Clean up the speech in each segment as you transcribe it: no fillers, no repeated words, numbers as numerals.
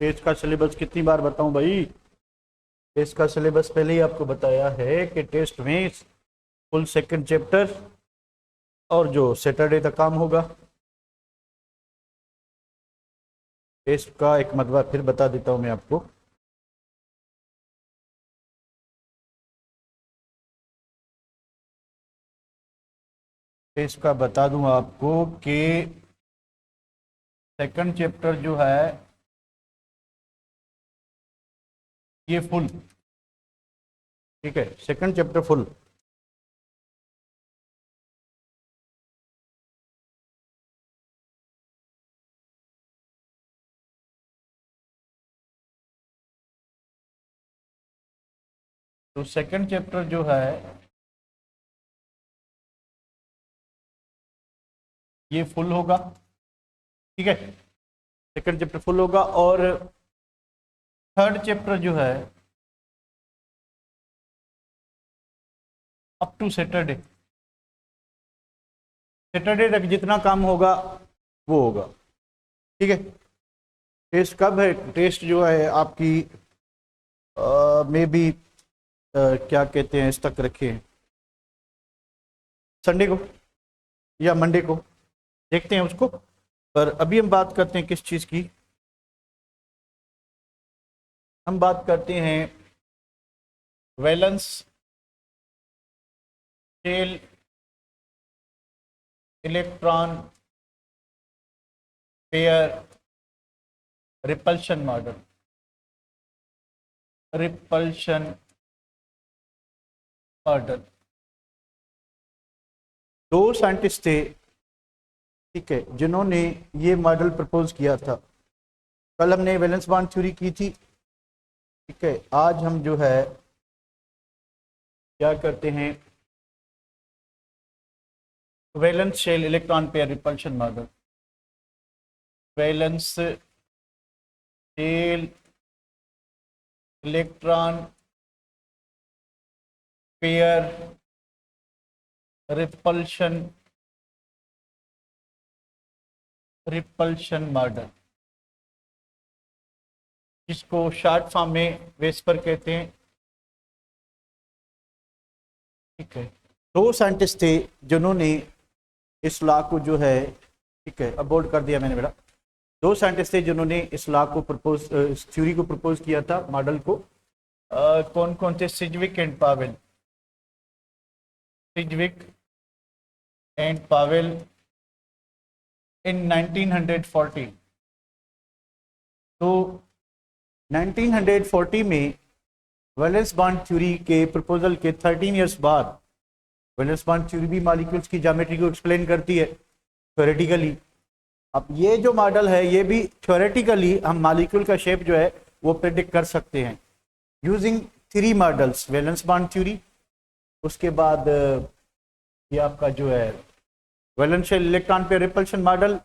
Test का syllabus कितनी बार बताऊं भाई। टेस्ट का सिलेबस पहले ही आपको बताया है कि टेस्ट में फुल सेकंड चैप्टर और जो सैटरडे तक काम होगा। टेस्ट का एक मरतबा फिर बता देता हूं मैं आपको। टेस्ट का बता दूं आपको कि सेकंड चैप्टर जो है ये फुल, ठीक है, सेकंड चैप्टर फुल। तो सेकंड चैप्टर जो है ये फुल होगा, ठीक है, सेकंड चैप्टर फुल होगा। और थर्ड चैप्टर जो है अप टू सैटरडे, सैटरडे तक जितना काम होगा वो होगा, ठीक है। टेस्ट कब है? टेस्ट जो है आपकी मे बी क्या कहते हैं, इस तक रखे संडे को या मंडे को, देखते हैं उसको। पर अभी हम बात करते हैं किस चीज़ की, हम बात करते हैं valence shell electron pair repulsion model. Repulsion model, दो साइंटिस्ट थे, ठीक है, जिन्होंने ये मॉडल प्रपोज किया था। कल हमने वैलेंस बॉन्ड थ्योरी की थी, ठीक है। आज हम जो है क्या करते हैं, valence shell electron pair repulsion model. Valence shell electron pair repulsion model, जिसको शॉर्ट फॉर्म में वेस्पर कहते हैं, ठीक है। दो साइंटिस्ट थे जिन्होंने इस लॉ को जो है, ठीक है, अबॉर्ड कर दिया मैंने बेटा। दो साइंटिस्ट थे जिन्होंने इस लॉ को प्रपोज, इस थ्योरी को प्रपोज किया था, मॉडल को। कौन कौन थे? Sidgwick and Powell. Sidgwick and Powell in 1940। तो 1940 में वैलेंस बॉन्ड थ्योरी के प्रपोजल के 13 इयर्स बाद, वैलेंस बॉन्ड थ्योरी भी मॉलिक्यूल्स की ज्योमेट्री को एक्सप्लेन करती है थ्योरेटिकली। अब ये जो मॉडल है ये भी थ्योरेटिकली हम मॉलिक्यूल का शेप जो है वो प्रेडिक्ट कर सकते हैं using 3 models, valence bond theory, उसके बाद ये आपका जो है valence shell electron pair repulsion model,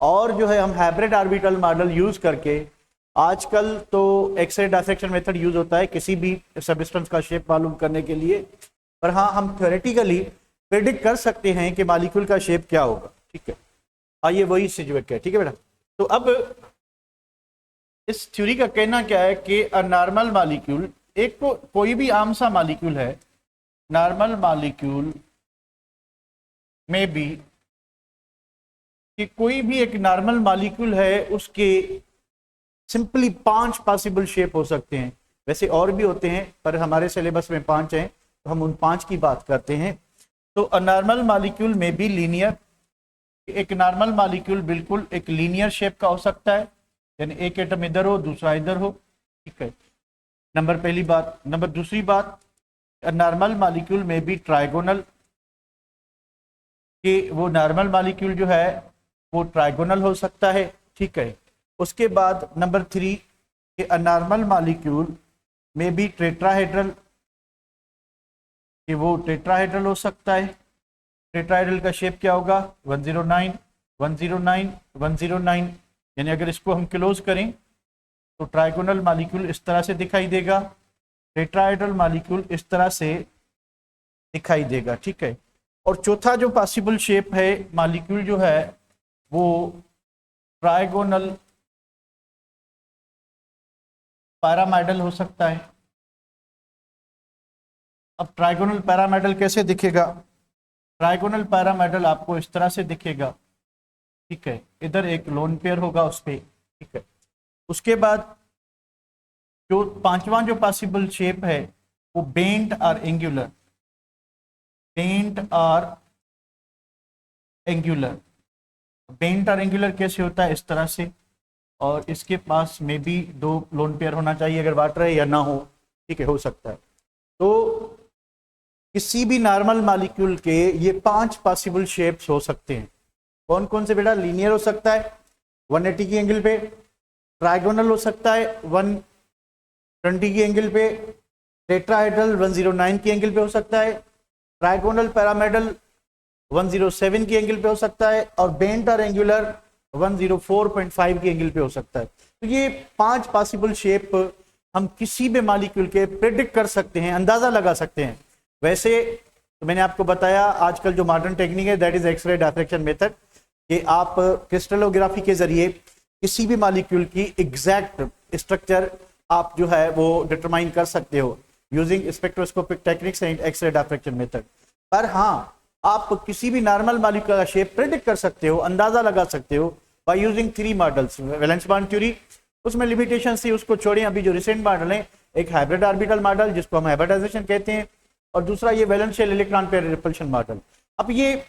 और जो है हम हाइब्रिड ऑर्बिटल मॉडल यूज करके, आजकल तो एक्स-रे डायसेक्शन मेथड यूज होता है किसी भी सबस्टेंस का शेप मालूम करने के लिए, पर हाँ हम थ्योरेटिकली प्रेडिक्ट कर सकते हैं कि मॉलिक्यूल का शेप क्या होगा, ठीक है। आइए वही सिजविक है, ठीक है बेटा। तो अब इस थ्योरी का कहना क्या है कि अ नॉर्मल मॉलिक्यूल, एक कोई भी आम सा मॉलिक्यूल है, नॉर्मल मॉलिक्यूल में भी, कि कोई भी एक नॉर्मल मॉलिक्यूल है उसके सिंपली 5 पॉसिबल शेप हो सकते हैं। वैसे और भी होते हैं पर हमारे सिलेबस में 5 हैं, तो हम उन 5 की बात करते हैं। तो अ नॉर्मल मॉलिक्यूल में भी लीनियर, एक नॉर्मल मॉलिक्यूल बिल्कुल एक लीनियर शेप का हो सकता है, यानी एक एटम इधर हो दूसरा इधर हो, ठीक है, नंबर पहली बात। नंबर दूसरी बात, नॉर्मल मॉलिक्यूल में भी ट्राइगोनल, कि वो नॉर्मल मॉलिक्यूल जो है वो ट्राइगोनल हो सकता है, ठीक है। उसके बाद नंबर 3 कि अ नॉर्मल मॉलिक्यूल में भी टेट्राहेड्रल, कि वो टेट्राहेड्रल हो सकता है। टेट्राहेड्रल का शेप क्या होगा? 109 109 109, यानी अगर इसको हम क्लोज करें तो ट्राइगोनल मॉलिक्यूल इस तरह से दिखाई देगा, टेट्राहेड्रल मॉलिक्यूल इस तरह से दिखाई देगा, ठीक है। और चौथा जो पॉसिबल शेप है मॉलिक्यूल जो है वो ट्राइगोनल पैरामेडल हो सकता है। अब ट्राइगोनल पैरामेडल कैसे दिखेगा? ट्राइगोनल पैरामेडल आपको इस तरह से दिखेगा, ठीक है। इधर एक लोन पेयर होगा उस पे, ठीक है। उसके बाद जो पांचवा जो पॉसिबल शेप है वो बेंट और एंगुलर, बेंट और एंगुलर। बेंट और एंगुलर कैसे होता है? इस तरह से, और इसके पास में भी दो लोन पेयर होना चाहिए, अगर वाटर है या ना हो, ठीक है, हो सकता है। तो किसी भी नॉर्मल मॉलिक्यूल के ये 5 पॉसिबल शेप्स हो सकते हैं। कौन कौन से बेटा? लीनियर हो सकता है 180 की एंगल पे, ट्राइगोनल हो सकता है 120 की एंगल पे, टेट्राहेड्रल 109 की एंगल पे हो सकता है, ट्राइगोनल पैरामेडल 107 की एंगल पे हो सकता है, और बेंट और एंगुलर 104.5 की एंगल पे हो सकता है। तो ये 5 पॉसिबल शेप हम किसी भी मॉलिक्यूल के प्रेडिक्ट कर सकते हैं, अंदाजा लगा सकते हैं। वैसे तो मैंने आपको बताया आजकल जो मॉडर्न टेक्निक है that is X-ray diffraction method, कि आप क्रिस्टलोग्राफी के जरिए किसी भी मॉलिक्यूल की एग्जैक्ट स्ट्रक्चर आप जो है वो डिटरमाइन कर सकते हो using spectroscopic techniques and X-ray diffraction method. पर हाँ, आप किसी भी नॉर्मल मॉलिक्यूल का शेप प्रेडिक्ट कर सकते हो, अंदाजा लगा सकते हो by using 3 models. Valence bond theory, उसमें लिमिटेशन थी, उसको छोड़ें। अभी जो रिसेंट मॉडल है, एक हाइब्रिड ऑर्बिटल मॉडल जिसको हम हाइब्रिडाइजेशन कहते हैं, और दूसरा ये valence shell electron pair repulsion model. अब ये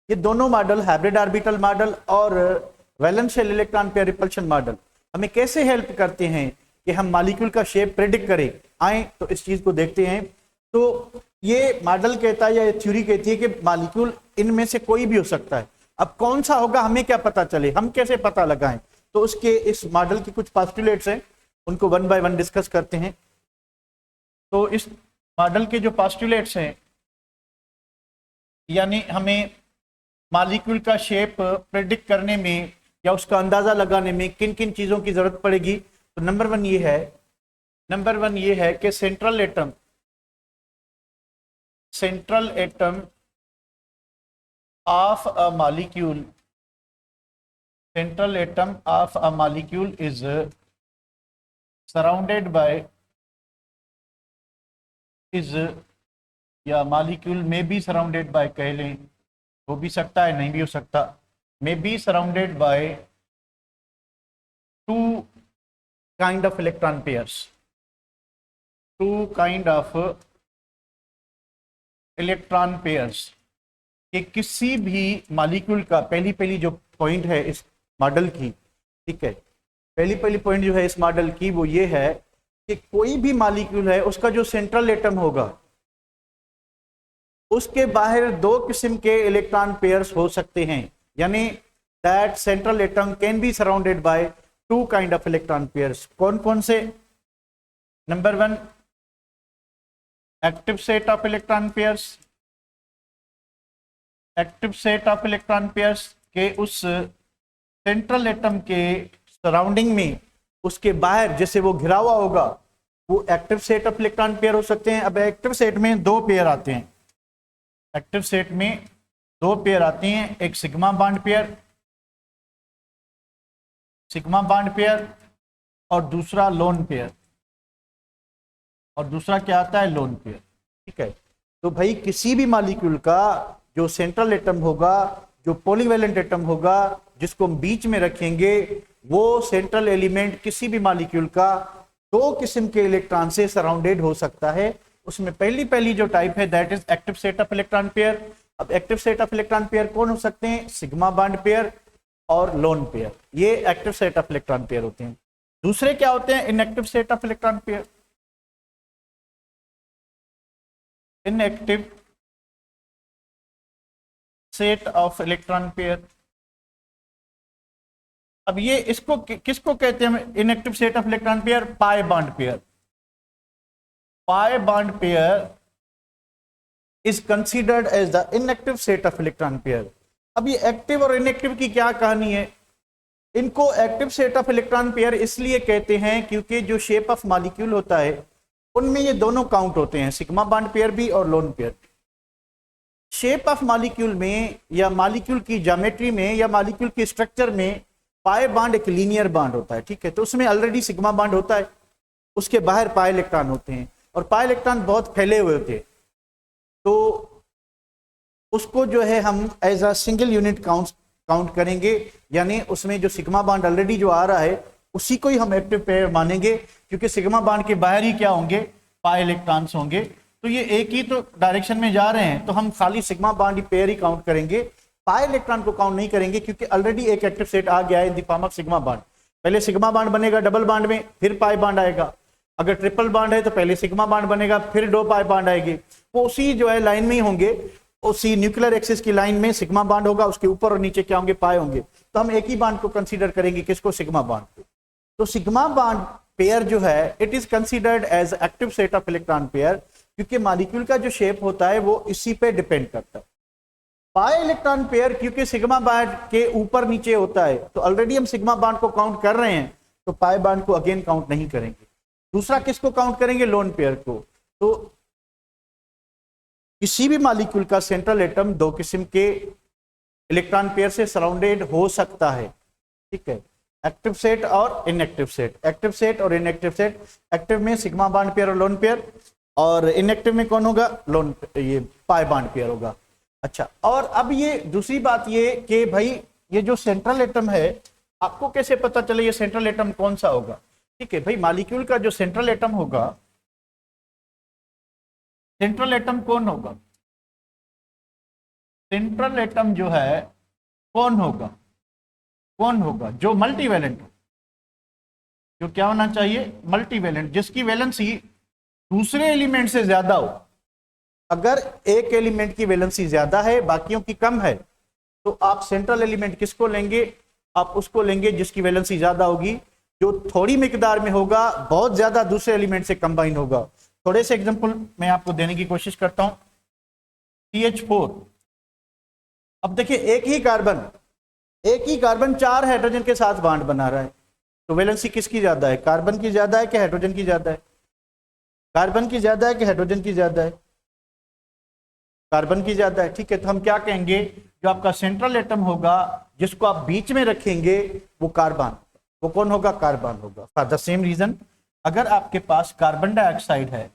दोनों मॉडल, हाइब्रिड ऑर्बिटल मॉडल और valence shell electron pair repulsion model, हमें कैसे हेल्प करते हैं कि हम मॉलिक्यूल का शेप प्रेडिक्ट करें। आए तो इस चीज को देखते हैं। तो ये मॉडल कहता है या ये थ्योरी कहती है कि मॉलिक्यूल इनमें से कोई भी हो सकता है। अब कौन सा होगा हमें क्या पता चले, हम कैसे पता लगाएं? तो उसके इस मॉडल की कुछ पोस्टुलेट्स हैं, उनको 1 बाय 1 डिस्कस करते हैं। तो इस मॉडल के जो पोस्टुलेट्स हैं, यानी हमें मॉलिक्यूल का शेप प्रेडिक्ट करने में या उसका अंदाजा लगाने में किन किन चीजों की जरूरत पड़ेगी। तो नंबर वन ये है कि central atom of a molecule is surrounded by या मॉलिक्यूल में बी सराउंडेड बाय कह लें, हो भी सकता है, नहीं भी हो सकता। May be surrounded by 2 kind of electron pairs, 2 kind of electron pairs. कि किसी भी मॉलिक्यूल का पहली जो पॉइंट है इस मॉडल की, ठीक है, पहली पॉइंट जो है इस मॉडल की वो ये है कि कोई भी मॉलिक्यूल है उसका जो सेंट्रल एटम होगा उसके बाहर 2 किस्म के इलेक्ट्रॉन पेयर्स हो सकते हैं, यानी that central atom can be surrounded by 2 kind of electron pairs. कौन कौन से? Number 1, active set of electron pairs. Active set of electron pairs के उस सेंट्रल एटम के सराउंडिंग में, उसके बाहर जैसे वो घिरा हुआ होगा, वो active set of electron pair हो सकते हैं। अब एक्टिव सेट में 2 पेयर आते हैं, एक्टिव सेट में 2 पेयर आते हैं, एक सिग्मा बॉन्ड पेयर और दूसरा लोन पेयर, और दूसरा क्या आता है? लोन पेयर, ठीक है। तो भाई किसी भी मॉलिक्यूल का जो सेंट्रल एटम होगा, जो पॉलीवैलेंट एटम होगा, जिसको हम बीच में रखेंगे, वो सेंट्रल एलिमेंट किसी भी मॉलिक्यूल का 2 किस्म के इलेक्ट्रॉन से सराउंडेड हो सकता है। उसमें पहली जो टाइप है that is active set of electron pair. अब active set of electron pair कौन हो सकते हैं? सिग्मा बॉन्ड पेयर और लोन पेयर, ये active set of electron pair होते हैं। दूसरे क्या होते हैं? Inactive set of electron pair. Inactive set of electron pair. अब ये इसको किसको कहते हैं? Inactive set of electron pair, pi bond pair. Pi bond pair is considered as the inactive set of electron pair. अब ये एक्टिव और inactive की क्या कहानी है? इनको active set of electron pair इसलिए कहते हैं क्योंकि जो शेप ऑफ मॉलिक्यूल होता है उनमें ये दोनों काउंट होते हैं, सिग्मा बॉन्ड पेयर भी और lone pair. Shape of molecule में या मॉलिक्यूल की ज्योमेट्री में या मॉलिक्यूल की स्ट्रक्चर में पाई बॉन्ड एक लीनियर बॉन्ड होता है, ठीक है, तो उसमें ऑलरेडी सिग्मा बॉन्ड होता है। उसके बाहर पाई इलेक्ट्रॉन होते हैं और पाई इलेक्ट्रॉन बहुत फैले हुए होते हैं, तो उसको जो है हम as a single unit count करेंगे, यानी उसमें जो सिग्मा बॉन्ड ऑलरेडी जो आ रहा है उसी को ही हम एक्टिव पेयर मानेंगे, क्योंकि सिग्मा बॉन्ड के बाहर ही क्या होंगे, पाई इलेक्ट्रॉन्स होंगे। तो ये एक ही तो डायरेक्शन में जा रहे हैं, तो हम खाली सिग्मा बॉन्ड पेयर ही काउंट करेंगे, पाई इलेक्ट्रॉन को काउंट नहीं करेंगे, क्योंकि ऑलरेडी एक एक्टिव सेट आ गया है in the form of sigma bond. पहले सिग्मा बॉन्ड बनेगा डबल बॉन्ड में, फिर पाई बॉन्ड आएगा। अगर ट्रिपल बॉन्ड है तो पहले सिग्मा बॉन्ड बनेगा, फिर दो पाई बॉन्ड आएगी। वो उसी जो है लाइन में ही होंगे, उसी न्यूक्लियर एक्सिस की लाइन में सिग्मा बॉन्ड होगा, उसके ऊपर और नीचे क्या होंगे, पाई होंगे। तो हम एक ही बॉन्ड को कंसीडर करेंगे, किसको, सिग्मा बॉन्ड को। तो सिग्मा बॉन्ड पेयर जो है it is considered as active set of electron pair, क्योंकि मॉलिक्यूल का जो शेप होता है वो इसी पे डिपेंड करता है। पाई इलेक्ट्रॉन पेयर क्योंकि सिग्मा बॉन्ड के ऊपर नीचे होता है, तो ऑलरेडी हम सिग्मा बॉन्ड को काउंट कर रहे हैं, तो पाई बॉन्ड को अगेन काउंट नहीं करेंगे। दूसरा किसको काउंट करेंगे, लोन पेयर को। तो किसी भी मॉलिक्यूल का सेंट्रल एटम दो किस्म के इलेक्ट्रॉन पेयर से सराउंडेड हो सकता है, ठीक है, एक्टिव सेट और इनएक्टिव सेट। एक्टिव सेट और इनएक्टिव सेट, एक्टिव में सिग्मा बॉन्ड पेयर और लोन पेयर, और इनएक्टिव में कौन होगा, लोन, ये पाई बॉन्ड पेयर होगा। अच्छा, और अब ये दूसरी बात ये कि भाई ये जो सेंट्रल एटम है, आपको कैसे पता चले ये सेंट्रल एटम कौन सा होगा। ठीक है भाई, मॉलिक्यूल का जो सेंट्रल एटम होगा, सेंट्रल एटम कौन होगा, सेंट्रल एटम जो है कौन होगा, कौन होगा, जो मल्टीवैलेंट हो, जो क्या होना चाहिए, मल्टीवैलेंट, जिसकी वैलेंसी दूसरे एलिमेंट से ज्यादा हो। अगर एक एलिमेंट की वैलेंसी ज्यादा है, बाकियों की कम है, तो आप सेंट्रल एलिमेंट किसको लेंगे, आप उसको लेंगे जिसकी वैलेंसी ज्यादा होगी, जो थोड़ी मिकदार में होगा, बहुत ज्यादा दूसरे एलिमेंट से कंबाइन होगा। थोड़े से एग्जांपल मैं आपको देने की कोशिश करता हूं। CH4, अब देखिए एक ही कार्बन 4 हाइड्रोजन के साथ बॉन्ड बना रहा है, तो वैलेंसी किसकी ज्यादा है, कार्बन की ज्यादा है कि हाइड्रोजन की ज्यादा है, कार्बन की ज्यादा है कि हाइड्रोजन की ज्यादा है, कार्बन की ज्यादा है। ठीक है, तो हम क्या कहेंगे, जो आपका सेंट्रल एटम होगा जिसको आप बीच में रखेंगे वो कार्बन, वो कौन होगा, कार्बन होगा। फॉर द सेम रीजन, अगर आपके पास कार्बन डाइऑक्साइड है,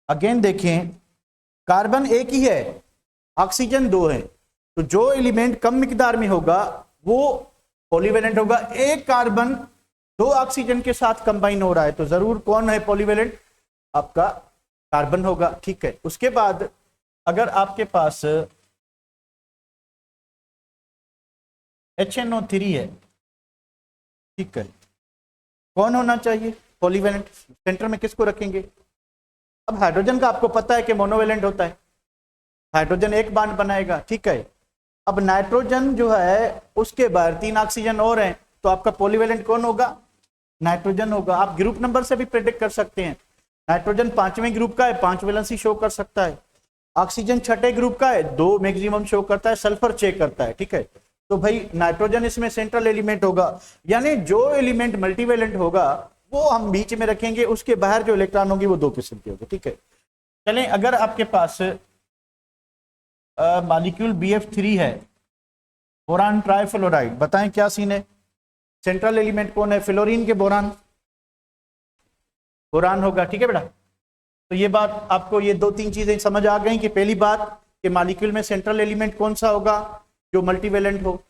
अगेन देखें कार्बन एक ही है, ऑक्सीजन 2 है, तो जो एलिमेंट कम मिकदार में होगा वो पॉलीवैलेंट होगा। एक कार्बन 2 ऑक्सीजन के साथ कंबाइन हो रहा है, तो जरूर कौन है पॉलीवैलेंट, आपका कार्बन होगा। ठीक है, उसके बाद अगर आपके पास HNO3 है, ठीक है, कौन होना चाहिए, पॉलीवैलेंट। सेंटर में किसको रखेंगे, अब हाइड्रोजन का आपको पता है कि मोनोवैलेंट होता है, हाइड्रोजन एक बॉन्ड बनाएगा। ठीक है, अब नाइट्रोजन जो है उसके बाहर 3 ऑक्सीजन और हैं, तो आपका पॉलीवैलेंट कौन होगा, नाइट्रोजन होगा। आप ग्रुप नंबर से भी प्रेडिक्ट कर सकते हैं, नाइट्रोजन 5वें ग्रुप का है, 5 वैलेंसी शो कर सकता है, ऑक्सीजन 6ठे ग्रुप का है, 2 मैक्सिमम शो करता है, सल्फर चेक करता है। ठीक है, तो भाई नाइट्रोजन इसमें सेंट्रल एलिमेंट होगा, यानी जो एलिमेंट मल्टीवैलेंट होगा वो हम बीच में रखेंगे, उसके बाहर जो इलेक्ट्रॉन होंगे वो 2 किस्म के होंगे। ठीक है, चलें, अगर आपके पास मॉलिक्यूल BF3 है, बोरान ट्राइफ्लोराइड, बताएं क्या सीन है, सेंट्रल एलिमेंट कौन है, फ्लोरीन के बोरान, बोरान होगा। ठीक है बेटा, तो ये बात आपको, ये 2-3 चीजें समझ आ गई कि पहली बात कि मॉलिक्यूल में सेंट्रल एलिमेंट कौन सा होगा, जो मल्टीवैलेंट हो,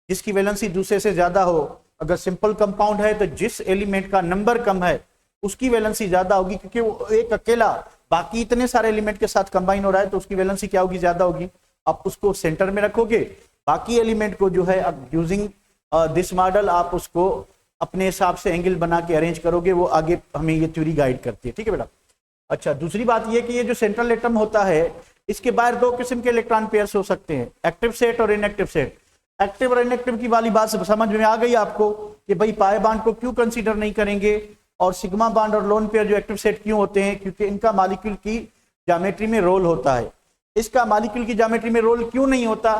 जिसकी वैलेंसी दूसरे से ज्यादा हो। अगर सिंपल कंपाउंड है तो जिस एलिमेंट का नंबर कम है उसकी वैलेंसी ज्यादा होगी, क्योंकि वो एक अकेला बाकी इतने सारे एलिमेंट के साथ कंबाइन हो रहा है, तो उसकी वैलेंसी क्या होगी, ज्यादा होगी। आप उसको सेंटर में रखोगे, बाकी एलिमेंट को जो है अब यूजिंग दिस मॉडल आप उसको अपने हिसाब से एंगल बना के अरेंज करोगे, वो आगे हमें ये थ्योरी गाइड करती है। ठीक है बेटा, अच्छा, दूसरी बात ये कि ये जो सेंट्रल एटम होता है इसके बाहर 2 किस्म के इलेक्ट्रॉन पेयर्स हो सकते हैं, एक्टिव सेट और इनएक्टिव सेट। एक्टिव और इनएक्टिव की वाली बात समझ में आ गई आपको कि भाई पाई बॉन्ड को क्यों कंसीडर नहीं करेंगे, और सिग्मा बॉन्ड और लोन पेयर जो एक्टिव सेट क्यों होते हैं, क्योंकि इनका मॉलिक्यूल की ज्योमेट्री में रोल होता है। इसका मॉलिक्यूल की ज्योमेट्री में रोल क्यों नहीं होता,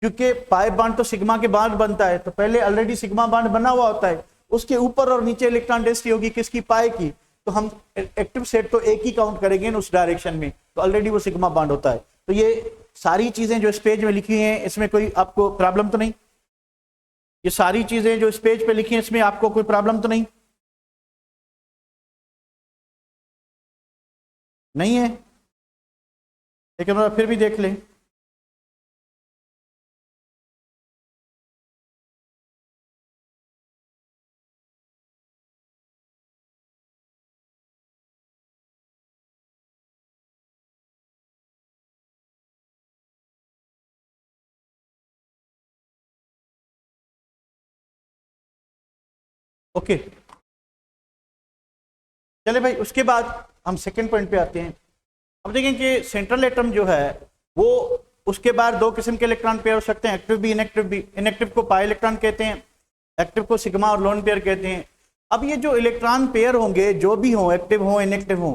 क्योंकि पाई बॉन्ड तो सिग्मा के बाद बनता है, तो पहले ऑलरेडी सिग्मा बॉन्ड बना हुआ होता है, उसके ऊपर और नीचे इलेक्ट्रॉन डेंसिटी होगी किसकी, पाई की, तो हम एक्टिव सेट तो एक ही काउंट करेंगे उस डायरेक्शन में, तो ऑलरेडी वो सिग्मा बॉन्ड होता है। तो ये सारी चीजें जो इस पेज में लिखी हैं इसमें कोई आपको प्रॉब्लम तो नहीं, ये सारी चीजें जो इस पेज पे लिखी हैं इसमें आपको कोई प्रॉब्लम तो नहीं। नहीं है, लेकिन फिर भी देख लें। ओके, चले भाई, उसके बाद हम सेकंड पॉइंट पे आते हैं। अब देखें कि सेंट्रल एटम जो है वो, उसके बाद दो किस्म के इलेक्ट्रॉन पेयर हो सकते हैं, एक्टिव भी इनएक्टिव भी। इनएक्टिव को पाई इलेक्ट्रॉन कहते हैं, एक्टिव को सिग्मा और लोन पेयर कहते हैं। अब ये जो इलेक्ट्रॉन पेयर होंगे, जो भी हों, एक्टिव हों इनएक्टिव हों,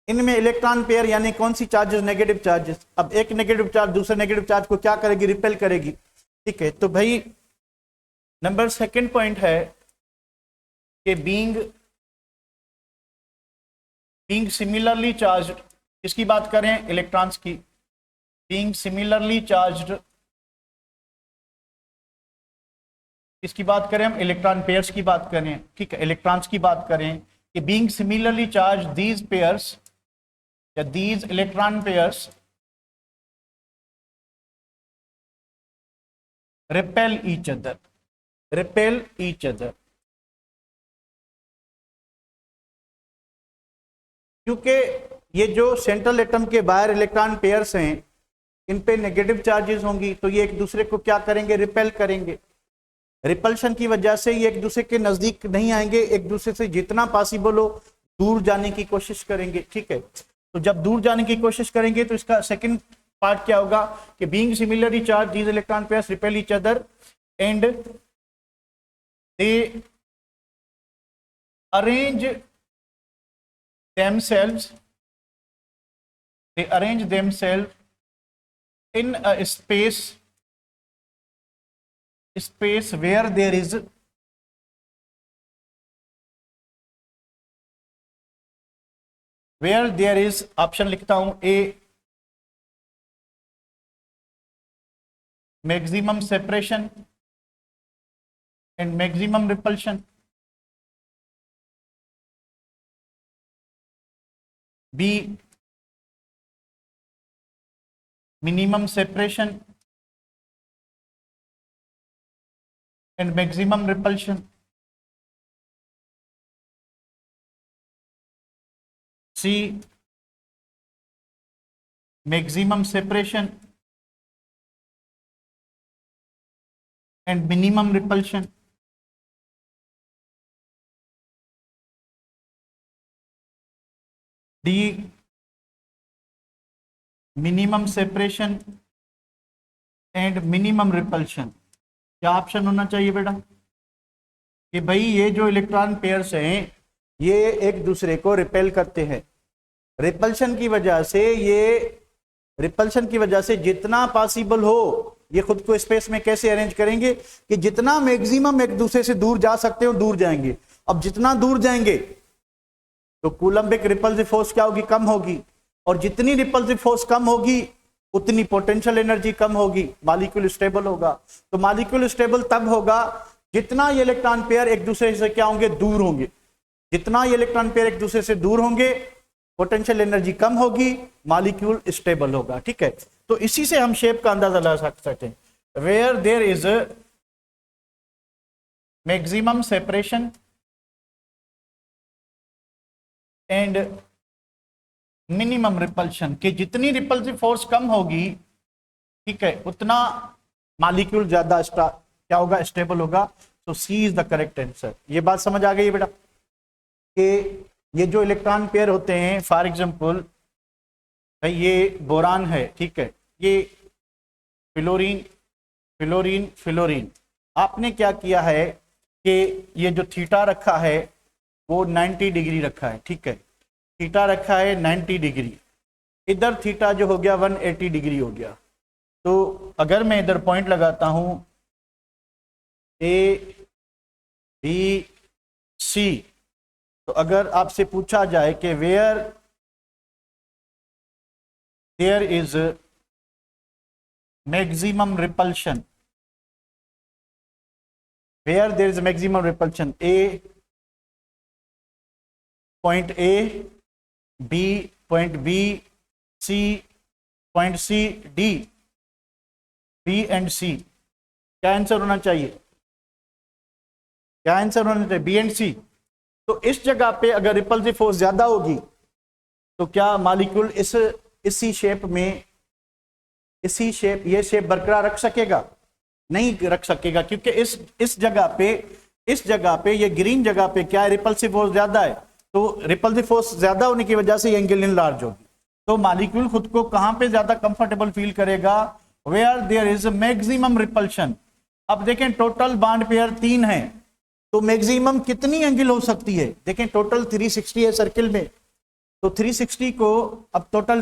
इनमें इलेक्ट्रॉन पेयर यानी कौन सी चार्जेस, नेगेटिव चार्जेस। अब एक नेगेटिव चार्ज दूसरे नेगेटिव चार्ज को क्या करेगी, रिपेल करेगी। ठीक है, तो भाई नंबर सेकंड पॉइंट है कि बीइंग सिमिलरली चार्ज्ड, किसकी बात करें, इलेक्ट्रॉन्स की। बीइंग सिमिलरली चार्ज्ड, किसकी बात करें हम, इलेक्ट्रॉन पेयर्स की बात करें। ठीक है, इलेक्ट्रॉन्स की बात करें कि being similarly charge these pairs या these electron pairs repel each other, repel each other. क्योंकि ये जो सेंट्रल एटम के बाहर इलेक्ट्रॉन पेयर्स हैं, इन पे नेगेटिव चार्जेस होंगी, तो ये एक दूसरे को क्या करेंगे, रिपेल करेंगे। रिपल्शन की वजह से ये एक दूसरे के नजदीक नहीं आएंगे, एक दूसरे से जितना पॉसिबल हो दूर जाने की कोशिश करेंगे। ठीक है, तो जब दूर जाने की कोशिश करेंगे तो इसका सेकंड पार्ट क्या होगा कि being similarly charge these electron pairs repel each other and they arrange themselves, they arrange themselves in a space where there is option लिखता हूं, A maximum separation and maximum repulsion, B minimum separation and maximum repulsion, C maximum separation and minimum repulsion, D minimum separation and minimum repulsion. क्या option होना चाहिए बेटा कि भाई ये जो इलेक्ट्रॉन पेयर्स हैं ये एक दूसरे को रिपेल करते हैं। रिपल्शन की वजह से जितना पॉसिबल हो ये खुद को स्पेस में कैसे अरेंज करेंगे कि जितना मैक्सिमम एक दूसरे से दूर जा सकते हो दूर जाएंगे। अब जितना दूर जाएंगे तो कूलम्बिक रिपल्सिव फोर्स क्या होगी, कम होगी, और जितनी रिपल्सिव फोर्स कम होगी उतनी पोटेंशियल एनर्जी कम होगी, मॉलिक्यूल स्टेबल होगा। तो मॉलिक्यूल स्टेबल तब होगा जितना ये इलेक्ट्रॉन पेयर एक दूसरे से क्या होंगे, दूर होंगे। जितना ये इलेक्ट्रॉन पेयर एक दूसरे से दूर होंगे पोटेंशियल एनर्जी कम होगी, मॉलिक्यूल स्टेबल होगा। ठीक है, तो इसी से हम शेप का अंदाजा लगा सकते हैं। Where there is maximum separation and minimum repulsion, कि जितनी रिपल्सिव फोर्स कम होगी, ठीक है, उतना मॉलिक्यूल ज्यादा क्या होगा, स्टेबल होगा। तो सी इज द करेक्ट आंसर। ये बात समझ आ गई बेटा कि ये जो इलेक्ट्रॉन पेयर होते हैं, फॉर एग्जांपल भाई ये बोरान है, ठीक है, ये फ्लोरीन फ्लोरीन फ्लोरीन, आपने क्या किया है कि ये जो थीटा रखा है वो 90 डिग्री रखा है। ठीक है, थीटा रखा है 90 डिग्री, इधर थीटा जो हो गया 180 डिग्री हो गया। तो अगर मैं इधर पॉइंट लगाता हूं ए बी सी, तो अगर आपसे पूछा जाए कि where there is maximum repulsion, where there is maximum repulsion, A point A, B point B C, point C D, B and C, क्या आंसर होना चाहिए? क्या आंसर होना चाहिए? B and C. तो इस जगह पे अगर रिपल्सिव फोर्स ज्यादा होगी तो क्या मॉलिक्यूल इसी शेप में, इसी शेप, ये शेप बरकरार रख सकेगा? नहीं रख सकेगा, क्योंकि इस जगह पे ये ग्रीन जगह पे क्या है, रिपल्सिव फोर्स ज्यादा है। तो रिपल्सिव फोर्स ज्यादा होने की वजह से ये एंगल इनलार्ज होगी। तो मॉलिक्यूल खुद को कहां पे ज्यादा कंफर्टेबल फील करेगा? Where there is maximum repulsion. अब देखें टोटल बॉन्ड पेयर 3 है, तो मैक्सिमम कितनी एंगल हो सकती है? देखें टोटल 360 है सर्किल में, तो 360 को, अब टोटल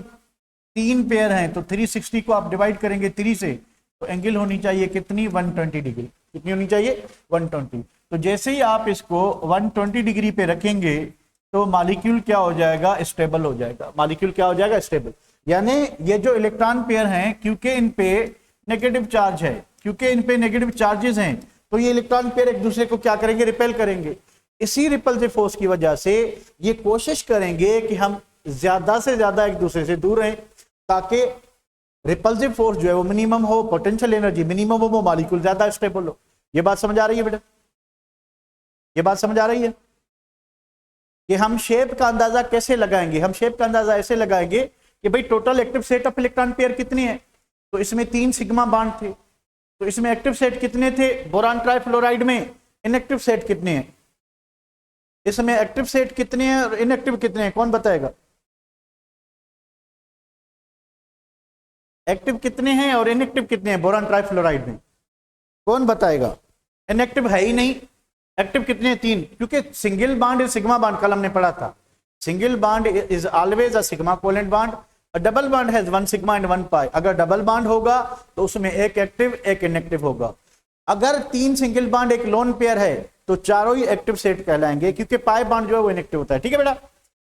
3 पेयर हैं, तो 360 को आप डिवाइड करेंगे 3 से, तो एंगल होनी चाहिए कितनी? 120 डिग्री। कितनी होनी चाहिए? 120। तो जैसे ही आप इसको 120 डिग्री पे रखेंगे तो मॉलिक्यूल क्या हो जाएगा? स्टेबल हो जाएगा। मॉलिक्यूल क्या हो जाएगा? स्टेबल। यानी ये जो इलेक्ट्रॉन पेयर हैं, क्योंकि इन पे नेगेटिव चार्ज है, क्योंकि इन पे नेगेटिव चार्जेस हैं, तो ये इलेक्ट्रॉन पेयर एक दूसरे को क्या करेंगे? रिपेल करेंगे। इसी रिपल्सिव फोर्स की वजह से ये कोशिश करेंगे कि हम ज्यादा से ज्यादा एक दूसरे से दूर रहें, ताकि रिपल्सिव फोर्स जो है वो मिनिमम हो, पोटेंशियल एनर्जी मिनिमम हो, वो मॉलिक्यूल ज्यादा स्टेबल हो। ये बात समझ आ रही है बेटा? ये बात समझ आ रही है कि हम शेप का अंदाजा कैसे लगाएंगे? हम शेप का अंदाजा ऐसे लगाएंगे कि भाई total active set of electron pair कितनी है, तो इसमें 3 सिग्मा बॉन्ड थे, तो इसमें एक्टिव सेट कितने थे? बोरान ट्राइफ्लोराइड में इनएक्टिव सेट कितने हैं? इसमें एक्टिव सेट कितने हैं और इनएक्टिव कितने हैं? कौन बताएगा? एक्टिव कितने हैं और इनएक्टिव कितने हैं बोरान ट्राइफ्लोराइड में? कौन बताएगा? इनएक्टिव है ही नहीं। एक्टिव कितने हैं? 3, क्योंकि single bond is sigma bond, कल हमने पढ़ा था। Single bond is always a sigma covalent bond, a double bond has 1 sigma and 1 पाई। अगर डबल बॉन्ड होगा तो उसमें एक एक्टिव एक इनएक्टिव होगा। अगर 3 सिंगल बॉन्ड एक लोन पेयर है तो चारों ही एक्टिव सेट कहलाएंगे, क्योंकि पाई बॉन्ड जो है वो इनएक्टिव होता है। ठीक है बेटा?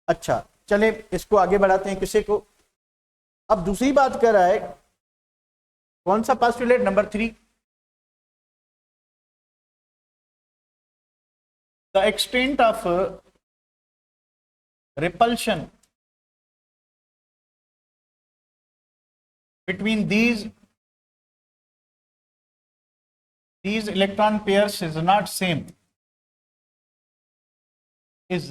अच्छा चले इसको आगे बढ़ाते हैं। किसी को अब दूसरी बात कर रहा है, कौन सा postulate? Number 3, the extent of repulsion between these electron pairs is not same, is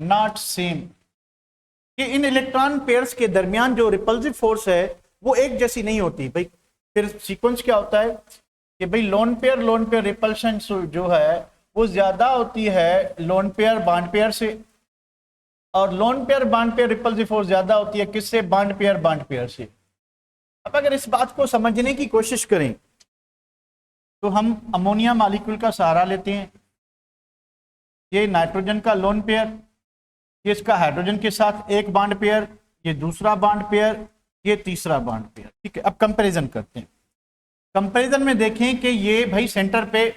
not same। कि इन इलेक्ट्रॉन पेयर्स के दरमियान जो रिपल्सिव फोर्स है वो एक जैसी नहीं होती। भाई फिर सीक्वेंस क्या होता है कि भाई लोन पेयर रिपल्शन जो है वो ज्यादा होती है लोन पेयर बॉन्ड पेयर से, और lone pair bond pair repulsive force ज्यादा होती है किससे? बॉन्ड पेयर से। अब अगर इस बात को समझने की कोशिश करें तो हम अमोनिया मॉलिक्यूल का सहारा लेते हैं। ये नाइट्रोजन का लोन पेयर, ये इसका हाइड्रोजन के साथ एक बॉन्ड पेयर, ये दूसरा बॉन्ड पेयर, ये तीसरा बॉन्ड पेयर। ठीक है, अब कंपैरिजन करते हैं। कंपैरिजन में देखें कि ये भाई सेंटर पे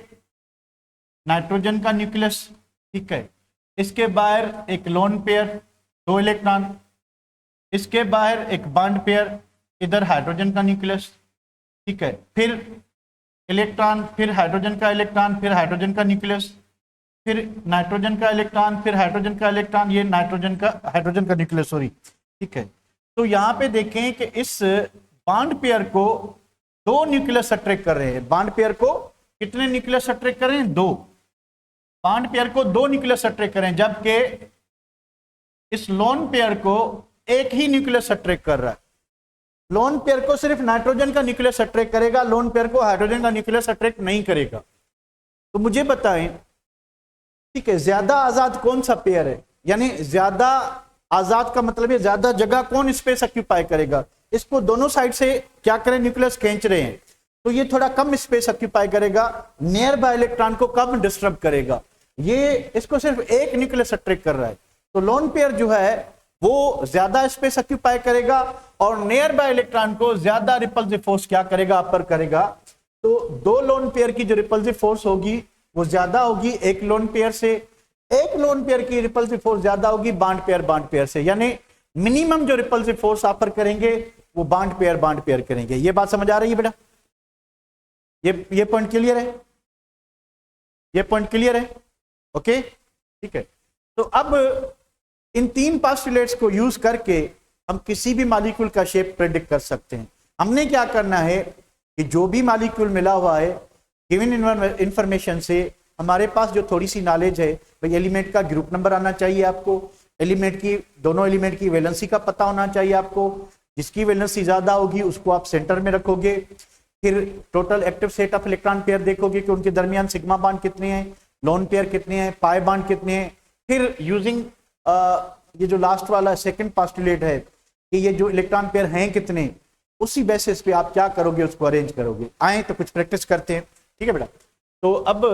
नाइट्रोजन का न्यूक्लियस, ठीक है, इसके बाहर एक लोन पेयर 2 इलेक्ट्रॉन, इसके बाहर एक बॉन्ड पेयर, इधर हाइड्रोजन का न्यूक्लियस, ठीक है, फिर इलेक्ट्रॉन, फिर हाइड्रोजन का इलेक्ट्रॉन, फिर हाइड्रोजन का न्यूक्लियस, फिर नाइट्रोजन का इलेक्ट्रॉन, फिर हाइड्रोजन का इलेक्ट्रॉन, ये हाइड्रोजन का न्यूक्लियस, सॉरी। ठीक है, तो यहाँ पे देखें कि इस बॉन्ड पेयर को 2 न्यूक्लियस अट्रैक्ट कर रहे हैं। बॉन्ड पेयर को कितने न्यूक्लियस अट्रैक्ट कर रहे हैं? 2। बॉन्ड पेयर को 2 न्यूक्लियस अट्रैक्ट करें, जबकि इस लोन पेयर को एक ही न्यूक्लियस अट्रैक्ट कर रहा है। लोन पेयर को सिर्फ नाइट्रोजन का न्यूक्लियस अट्रैक्ट करेगा, लोन पेयर को हाइड्रोजन का न्यूक्लियस अट्रैक्ट नहीं करेगा। तो मुझे बताएं, ठीक है, ज्यादा आजाद कौन सा पेयर है? यानी ज्यादा आजाद का मतलब है ज्यादा जगह कौन स्पेस ऑक्यूपाई करेगा? इसको दोनों साइड से क्या करें, न्यूक्लियस खींच रहे हैं, तो ये थोड़ा कम स्पेस ऑक्यूपाई करेगा, नियर बाय इलेक्ट्रॉन को कम डिस्टर्ब करेगा। ये इसको सिर्फ एक न्यूक्लियस अट्रैक्ट कर रहा है, तो लोन पेयर जो है वो ज्यादा स्पेस ऑक्यूपाई करेगा और नियर बाय इलेक्ट्रॉन को ज्यादा रिपल्सिव फोर्स क्या करेगा, अपर करेगा। तो 2 लोन पेयर की जो रिपल्सिव फोर्स होगी वो ज्यादा होगी एक लोन पेयर से, एक लोन पेयर की रिपल्सिव फोर्स ज्यादा होगी बॉन्ड पेयर से। यानी मिनिमम जो रिपल्सिव फोर्स अपर करेंगे वो बॉन्ड पेयर करेंगे। ये बात समझ आ रही है बेटा? ये पॉइंट क्लियर है? ये पॉइंट क्लियर है? ओके, ठीक है। तो अब इन तीन पोस्टुलेट्स को यूज करके हम किसी भी मॉलिक्यूल का शेप प्रेडिक्ट कर सकते हैं। हमने क्या करना है कि जो भी मॉलिक्यूल मिला हुआ है गिवन इंफॉर्मेशन से हमारे पास जो थोड़ी सी नॉलेज है भाई, एलिमेंट का ग्रुप नंबर आना चाहिए आपको, एलिमेंट की दोनों एलिमेंट की वैलेंसी का पता होना चाहिए आपको, जिसकी वैलेंसी ज्यादा होगी उसको आप सेंटर में रखोगे, फिर total active set of electron pair देखोगे कि उनके दरमियान सिग्मा बॉन्ड कितने हैं, लोन पेयर कितने हैं, पाई बॉन्ड कितने हैं, फिर यूजिंग ये जो लास्ट वाला सेकंड पोस्टुलेट है कि ये जो इलेक्ट्रॉन पेयर हैं कितने, उसी बेसिस पे आप क्या करोगे उसको अरेंज करोगे। आए तो कुछ प्रैक्टिस करते हैं, ठीक है बेटा। तो अब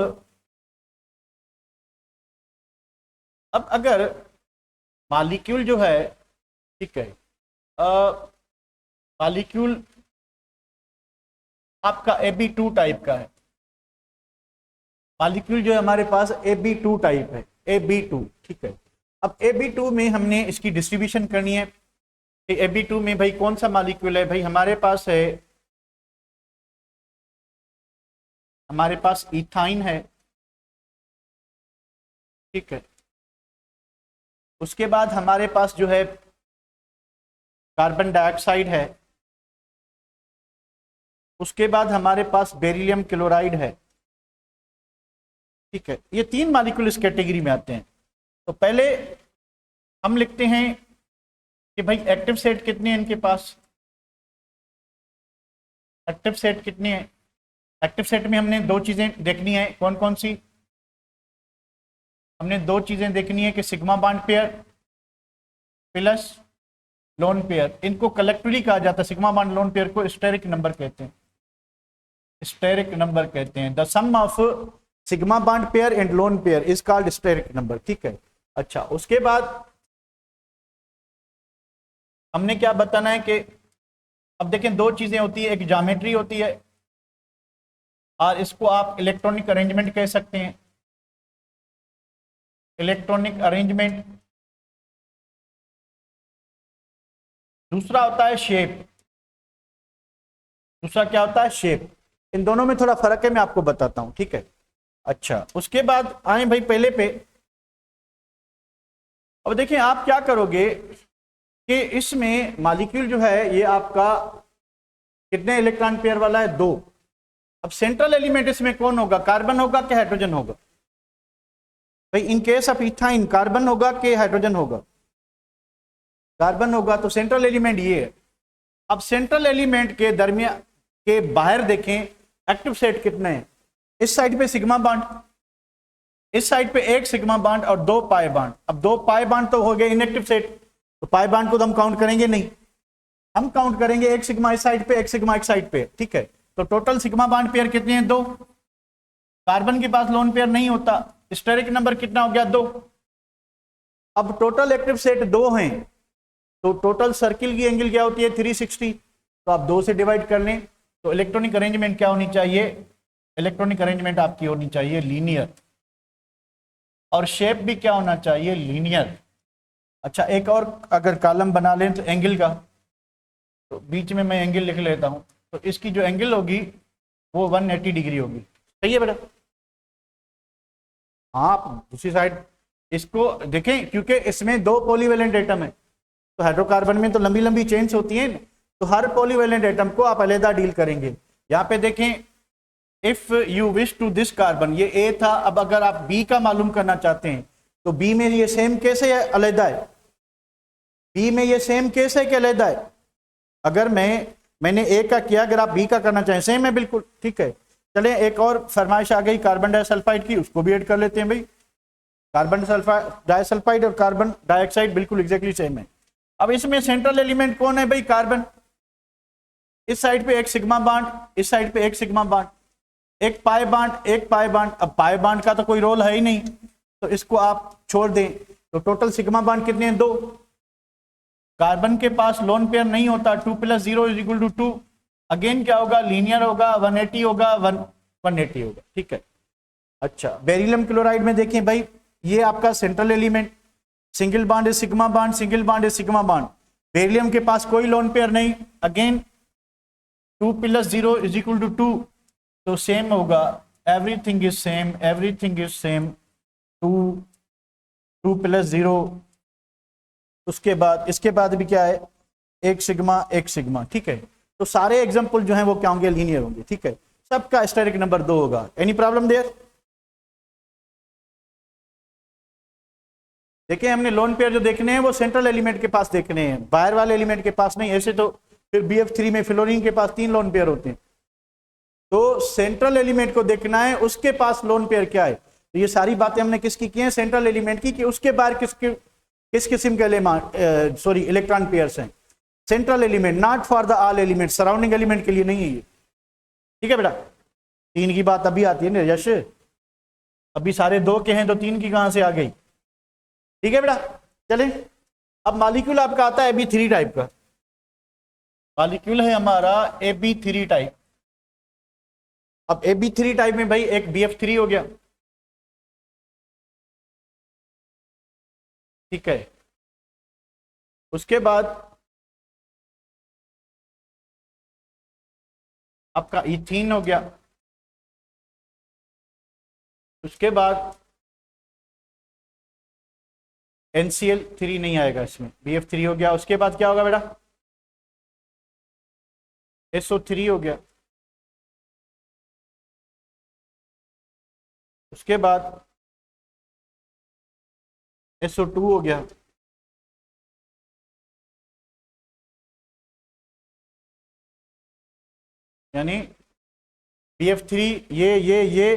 अगर मॉलिक्यूल जो है, ठीक है, मॉलिक्यूल आपका AB2 टाइप का है, मॉलिक्यूल जो है हमारे पास AB2 टाइप है, AB2, ठीक है। अब AB2 में हमने इसकी डिस्ट्रीब्यूशन करनी है। AB2 में भाई कौन सा मॉलिक्यूल है, भाई हमारे पास है, हमारे पास इथाइन है, ठीक है। उसके बाद हमारे पास जो है कार्बन डाइऑक्साइड है, उसके बाद हमारे पास बेरिलियम क्लोराइड है, ठीक है। ये तीन मॉलिक्यूल इस कैटेगरी में आते हैं। तो पहले हम लिखते हैं कि भाई एक्टिव सेट कितने हैं इनके पास, एक्टिव सेट कितने हैं। एक्टिव सेट में हमने दो चीजें देखनी है, कौन कौन सी, हमने दो चीजें देखनी है कि sigma bond pair plus lone pair, इनको कलेक्टिवली कहा जाता है, सिग्मा बॉन्ड लोन पेयर को स्टेरिक नंबर कहते हैं, स्टेरिक नंबर कहते हैं। The sum of sigma bond pair and lone pair is called steric number, ठीक है। अच्छा, उसके बाद हमने क्या बताना है कि अब देखें दो चीजें होती है, एक ज्योमेट्री होती है और इसको आप इलेक्ट्रॉनिक अरेंजमेंट कह सकते हैं, इलेक्ट्रॉनिक अरेंजमेंट। दूसरा होता है शेप, दूसरा क्या होता है, शेप। इन दोनों में थोड़ा फर्क है, मैं आपको बताता हूं, ठीक है। अच्छा, उसके बाद आए भाई पहले पे। अब देखिए आप क्या करोगे कि इसमें मॉलिक्यूल जो है ये आपका कितने इलेक्ट्रॉन पेयर वाला है, 2। अब सेंट्रल एलिमेंट इसमें कौन होगा, कार्बन होगा कि हाइड्रोजन होगा, भाई in case of ethyne carbon होगा कि हाइड्रोजन होगा, कार्बन होगा। तो सेंट्रल एलिमेंट ये है। अब सेंट्रल एलिमेंट के दरमियान के बाहर देखें एक्टिव सेट कितने हैं, इस साइड पे सिग्मा बॉन्ड, इस साइड पे एक सिग्मा बॉन्ड और 2 पाई बॉन्ड। अब 2 पाई बॉन्ड तो हो गए इनएक्टिव सेट, तो पाई बॉन्ड को तो हम काउंट करेंगे नहीं, हम काउंट करेंगे एक सिग्मा इस साइड पे, एक सिग्मा एक साइड पे, ठीक है। तो टोटल सिग्मा बॉन्ड पेयर कितने हैं, 2। कार्बन के पास लोन पेयर नहीं होता, स्टेरिक नंबर कितना हो गया, 2। अब टोटल एक्टिव सेट 2 हैं, तो टोटल सर्किल की एंगल क्या होती है, 360। तो आप 2 से डिवाइड कर लें, तो इलेक्ट्रॉनिक अरेंजमेंट क्या होनी चाहिए, इलेक्ट्रॉनिक अरेंजमेंट आपकी होनी चाहिए लीनियर, और शेप भी क्या होना चाहिए, लीनियर। अच्छा, एक और अगर कॉलम बना लें तो एंगल का, तो बीच में मैं एंगल लिख लेता हूं, तो इसकी जो एंगल होगी वो 180 डिग्री होगी, सही है बेटा। हाँ, आप दूसरी साइड इसको देखें, क्योंकि इसमें 2 पॉलीवेलेंट एटम है, तो हाइड्रोकार्बन में तो लंबी लंबी चेन्स होती हैं, तो हर पॉलीवेलेंट एटम को आप अलग डील करेंगे। यहाँ पे देखें, if you wish to this carbon, ये ए था, अब अगर आप बी का मालूम करना चाहते हैं तो बी में ये सेम कैसे है, अलग है, बी में ये सेम कैसे है कि अलग है। अगर मैंने ए का किया, अगर आप बी का करना चाहें सेम है बिल्कुल, ठीक है। चले एक और फरमाइश आ गई कार्बन डाइसल्फाइड की, उसको भी ऐड कर लेते हैं भाई। कार्बन डाइसल्फाइड और कार्बन डाइऑक्साइड बिल्कुल एग्जैक्टली सेम है। अब इसमें सेंट्रल एलिमेंट कौन है भाई, कार्बन। इस साइड पे एक सिग्मा बॉन्ड, इस साइड पे एक सिग्मा बॉन्ड, एक पाई बॉन्ड, एक पाई बॉन्ड। अब पाई बॉन्ड का तो कोई रोल है ही नहीं, तो इसको आप छोड़ दें। तो टोटल सिग्मा बॉन्ड कितने हैं, 2। कार्बन के पास लोन पेयर नहीं होता, 2 + 0 = 2। अगेन क्या होगा, लीनियर होगा, 180 होगा, 180 होगा, ठीक है। अच्छा, बेरिलियम क्लोराइड में देखें भाई, ये आपका सेंट्रल एलिमेंट, सिंगल बॉन्ड है सिग्मा बॉन्ड, सिंगल बॉन्ड है सिग्मा बॉन्ड। बेरिलियम के पास कोई लोन पेयर नहीं, अगेन 2 + 0 = 2, तो सेम होगा, everything is same, everything is same. 2 + 0 उसके बाद इसके बाद भी क्या है, एक सिग्मा, ठीक है। तो सारे एग्जाम्पल जो हैं वो क्या होंगे, लीनियर होंगे, ठीक है। सबका स्टेरिक नंबर 2 होगा। Any problem there? देखिए हमने लोन पेयर जो देखने हैं वो सेंट्रल एलिमेंट के पास देखने हैं, बाहर वाले एलिमेंट के पास नहीं। ऐसे तो फिर BF3 में फ्लोरीन के पास 3 लोन पेयर होते हैं, तो सेंट्रल एलिमेंट को देखना है उसके पास लोन पेयर क्या है। तो ये सारी बातें हमने किसकी की हैं, सेंट्रल एलिमेंट की, कि उसके बाहर किस किस्म के इलेक्ट्रॉन पेयर्स हैं। Central element, not for the all element, surrounding element के लिए नहीं है ये, ठीक है बेटा। 3 की बात अभी आती है ना यश, अभी सारे 2 के हैं तो 3 की कहां से आ गई, ठीक है बेटा। चलें, अब मॉलिक्यूल आपका आता है AB3 टाइप का। मॉलिक्यूल है हमारा AB3 टाइप। अब AB3 टाइप में भाई एक BF3 हो गया, ठीक है। उसके बाद आपका इथीन हो गया, उसके बाद NCl3 नहीं आएगा इसमें, BF3 हो गया। उसके बाद क्या होगा बेटा, SO3 हो गया। उसके बाद SO2 हो गया। यानी BF3 ये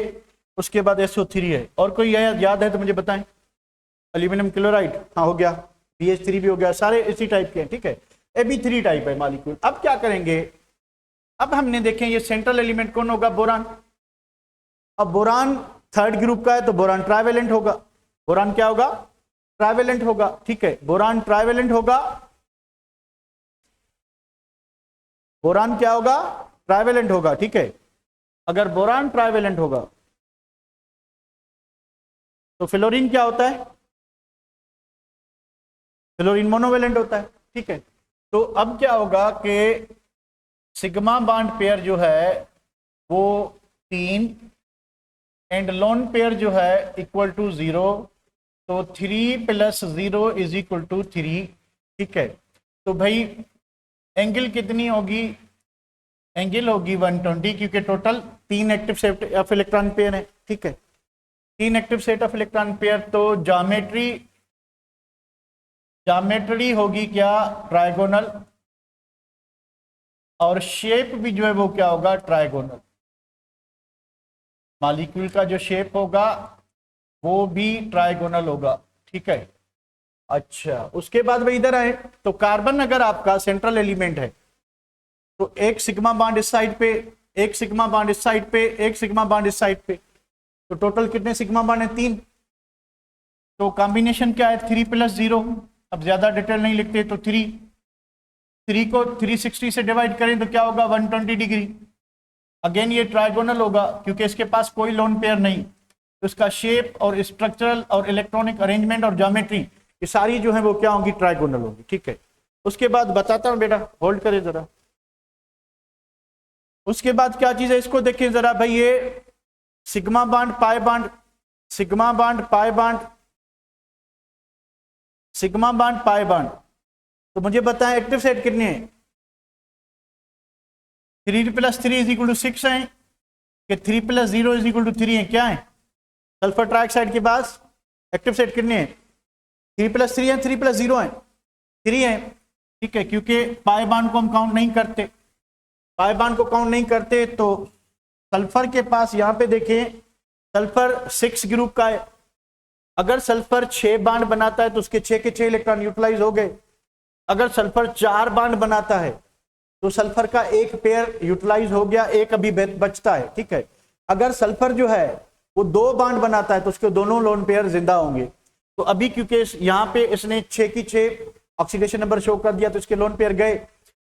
उसके बाद SO3 है। और कोई याद है तो मुझे बताएं। एल्यूमिनियम क्लोराइड, हाँ हो गया। BH3 भी हो गया, सारे इसी टाइप के हैं, ठीक है। AB3 टाइप है मॉलिक्यूल। अब क्या करेंगे, अब हमने देखें ये सेंट्रल एलिमेंट कौन होगा, बोरान। अब बोरान 3rd ग्रुप का है तो बोरान ट्राइवेलेंट होगा। बोरान क्या होगा, ट्राइवेलेंट होगा, ठीक है। बोरान ट्राइवेलेंट होगा, बोरान क्या होगा, ट्राइवेलेंट होगा, ठीक है। अगर बोरान ट्राइवेलेंट होगा तो फ्लोरीन क्या होता है, फ्लोरीन मोनोवेलेंट होता है, ठीक है। तो अब क्या होगा कि सिग्मा बॉन्ड पेयर जो है वो 3 एंड लोन पेयर जो है इक्वल टू 0, तो 3 + 0 = 3, ठीक है। तो भाई एंगल कितनी होगी, एंगल होगी 120, क्योंकि total 3 active set of electron pair है, ठीक है। 3 active set of electron pair, तो ज्योमेट्री होगी क्या, ट्राइगोनल, और शेप भी जो है वो क्या होगा, ट्राइगोनल। मॉलिक्यूल का जो शेप होगा वो भी ट्राइगोनल होगा, ठीक है। अच्छा, उसके बाद भाई इधर आए तो कार्बन अगर आपका सेंट्रल एलिमेंट है तो एक सिग्मा बॉन्ड इस साइड पे, एक सिग्मा बॉन्ड इस साइड पे, एक सिग्मा बॉन्ड इस साइड पे, तो टोटल कितने सिग्मा बॉन्ड है, 3। तो कॉम्बिनेशन क्या है, 3 + 0। अब ज्यादा डिटेल नहीं लिखते, तो 3 को 360 से डिवाइड करें तो क्या होगा, 120 डिग्री। अगेन ये ट्राइगोनल होगा क्योंकि इसके पास कोई लोन पेयर नहीं, तो इसका शेप और स्ट्रक्चरल और इलेक्ट्रॉनिक अरेंजमेंट और ज्योमेट्री ये सारी जो है वो क्या होगी, ट्राइगोनल होगी, ठीक है। उसके बाद बताता हूं बेटा, होल्ड करें जरा। उसके बाद क्या चीज है, इसको देखिए जरा भाई, ये sigma bond pi bond, sigma bond pi bond, sigma bond pi bond. तो मुझे बताएं एक्टिव सेट कितने हैं, 3 + 3 = 6 है कि 3 + 0 = 3 है, क्या है, सल्फर ट्राइऑक्साइड के पास एक्टिव सेट कितने हैं, 3 + 3 है, 3 + 0 है, 3 है, ठीक है। क्योंकि पाई बॉन्ड को हम काउंट नहीं करते, पाई बॉन्ड को काउंट नहीं करते, तो सल्फर के पास यहां पे देखें सल्फर 6 ग्रुप का है। अगर सल्फर 6 बॉन्ड बनाता है तो उसके 6 के 6 इलेक्ट्रॉन यूटिलाइज हो गए। अगर सल्फर 4 बॉन्ड बनाता है तो सल्फर का एक पेयर यूटिलाइज हो गया, एक अभी बचता है, ठीक है। अगर सल्फर जो है वो 2 बॉन्ड बनाता है तो उसके दोनों लोन पेयर जिंदा होंगे। तो अभी क्योंकि यहाँ पे इसने 6 की 6 ऑक्सीडेशन नंबर शो कर दिया तो इसके लोन पेयर गए,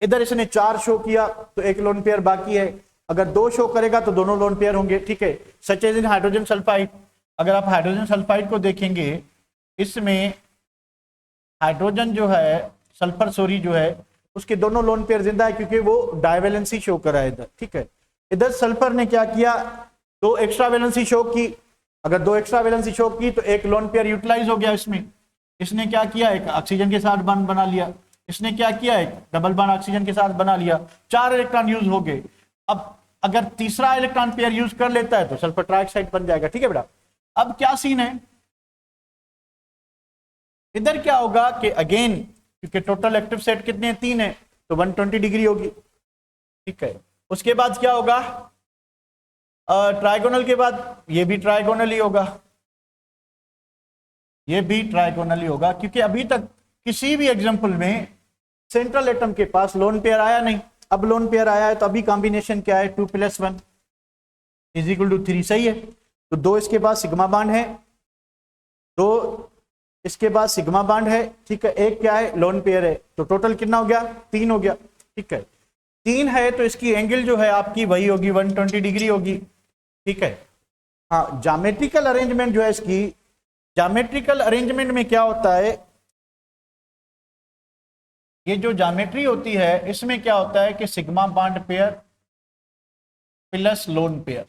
इधर इसने 4 शो किया तो एक लोन पेयर बाकी है। अगर 2 शो करेगा तो दोनों लोन पेयर होंगे, ठीक है। Such as in hydrogen sulphide, अगर आप हाइड्रोजन सल्फाइड को देखेंगे, इसमें हाइड्रोजन जो है सल्फर जो है उसके दोनों लोन पेयर जिंदा है क्योंकि वो डाइवेलेंसी शो कर रहा है इधर, ठीक है। इधर सल्फर ने क्या किया, 2 एक्स्ट्रा वैलेंसी शो की। अगर 2 एक्स्ट्रा वैलेंसी शो की तो एक लोन पेयर यूटिलाइज हो गया इसमें, इसने क्या किया, एक ऑक्सीजन के साथ बॉन्ड बना लिया, इसने क्या किया, एक डबल बॉन्ड ऑक्सीजन के साथ बना लिया, 4 इलेक्ट्रॉन यूज हो गए। अब अगर तीसरा इलेक्ट्रॉन पेयर यूज कर लेता है तो सल्फर ट्राइऑक्साइड बन जाएगा। ठीक है बेटा, अब क्या सीन है, इधर क्या होगा कि अगेन क्योंकि टोटल एक्टिव सेट कितने हैं, 3 है, तो 120 डिग्री होगी। ठीक है, उसके बाद क्या होगा, ट्राइगोनल के बाद ये भी ट्राइगोनल ही होगा, ये भी ट्राइगोनल ही होगा, क्योंकि अभी तक किसी भी एग्जांपल में सेंट्रल एटम के पास लोन पेयर आया नहीं। अब लोन पेयर आया है तो अभी कॉम्बिनेशन क्या है, 2 + 1 = 3, सही है। तो 2 इसके बाद सिग्मा बॉन्ड है, 2 इसके बाद सिग्मा बॉन्ड है। ठीक है, एक क्या है, लोन पेयर है, तो टोटल कितना हो गया, 3 हो गया। ठीक है, 3 है तो इसकी एंगल जो है आपकी वही होगी, 120 डिग्री होगी। ठीक है, हाँ, ज्योमेट्रिकल अरेंजमेंट जो है इसकी, ज्योमेट्रिकल अरेंजमेंट में क्या होता है, ये जो ज्योमेट्री होती है इसमें क्या होता है कि sigma bond pair plus lone pair,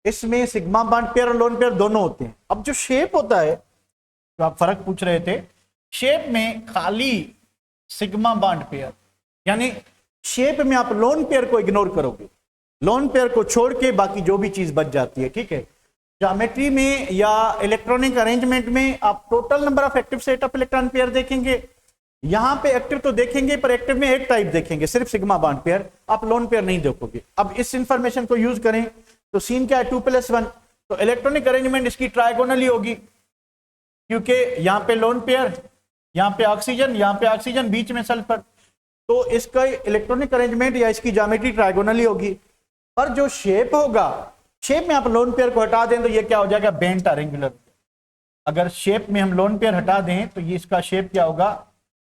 इसमें सिग्मा बॉन्ड पेयर और लोन पेयर दोनों होते हैं। अब जो शेप होता है, जो आप फर्क पूछ रहे थे, शेप में खाली सिग्मा बॉन्ड पेयर, यानी शेप में आप लोन पेयर को इग्नोर करोगे, लोन पेयर को छोड़ के बाकी जो भी चीज बच जाती है। ठीक है, ज्योमेट्री में या इलेक्ट्रॉनिक अरेंजमेंट में आप total number of active set of electron pair देखेंगे, यहां पे एक्टिव तो देखेंगे पर एक्टिव में एक टाइप देखेंगे, सिर्फ सिग्मा बॉन्ड पेयर, आप लोन पेयर नहीं देखोगे। अब इस इंफॉर्मेशन को यूज करें तो सीन क्या है, 2 + 1, तो इलेक्ट्रॉनिक अरेंजमेंट इसकी ट्राइगोनल ही होगी, क्योंकि यहां पे लोन पेयर, यहां पे ऑक्सीजन, यहां पे ऑक्सीजन, बीच में सल्फर, तो इसका इलेक्ट्रॉनिक अरेंजमेंट या इसकी ज्योमेट्री ट्राइगोनल ही होगी। पर जो शेप होगा, शेप में आप लोन पेयर को हटा दें तो ये क्या हो जाएगा, बेंट और एंगुलर। अगर शेप में हम लोन पेयर हटा दें तो ये इसका शेप क्या होगा,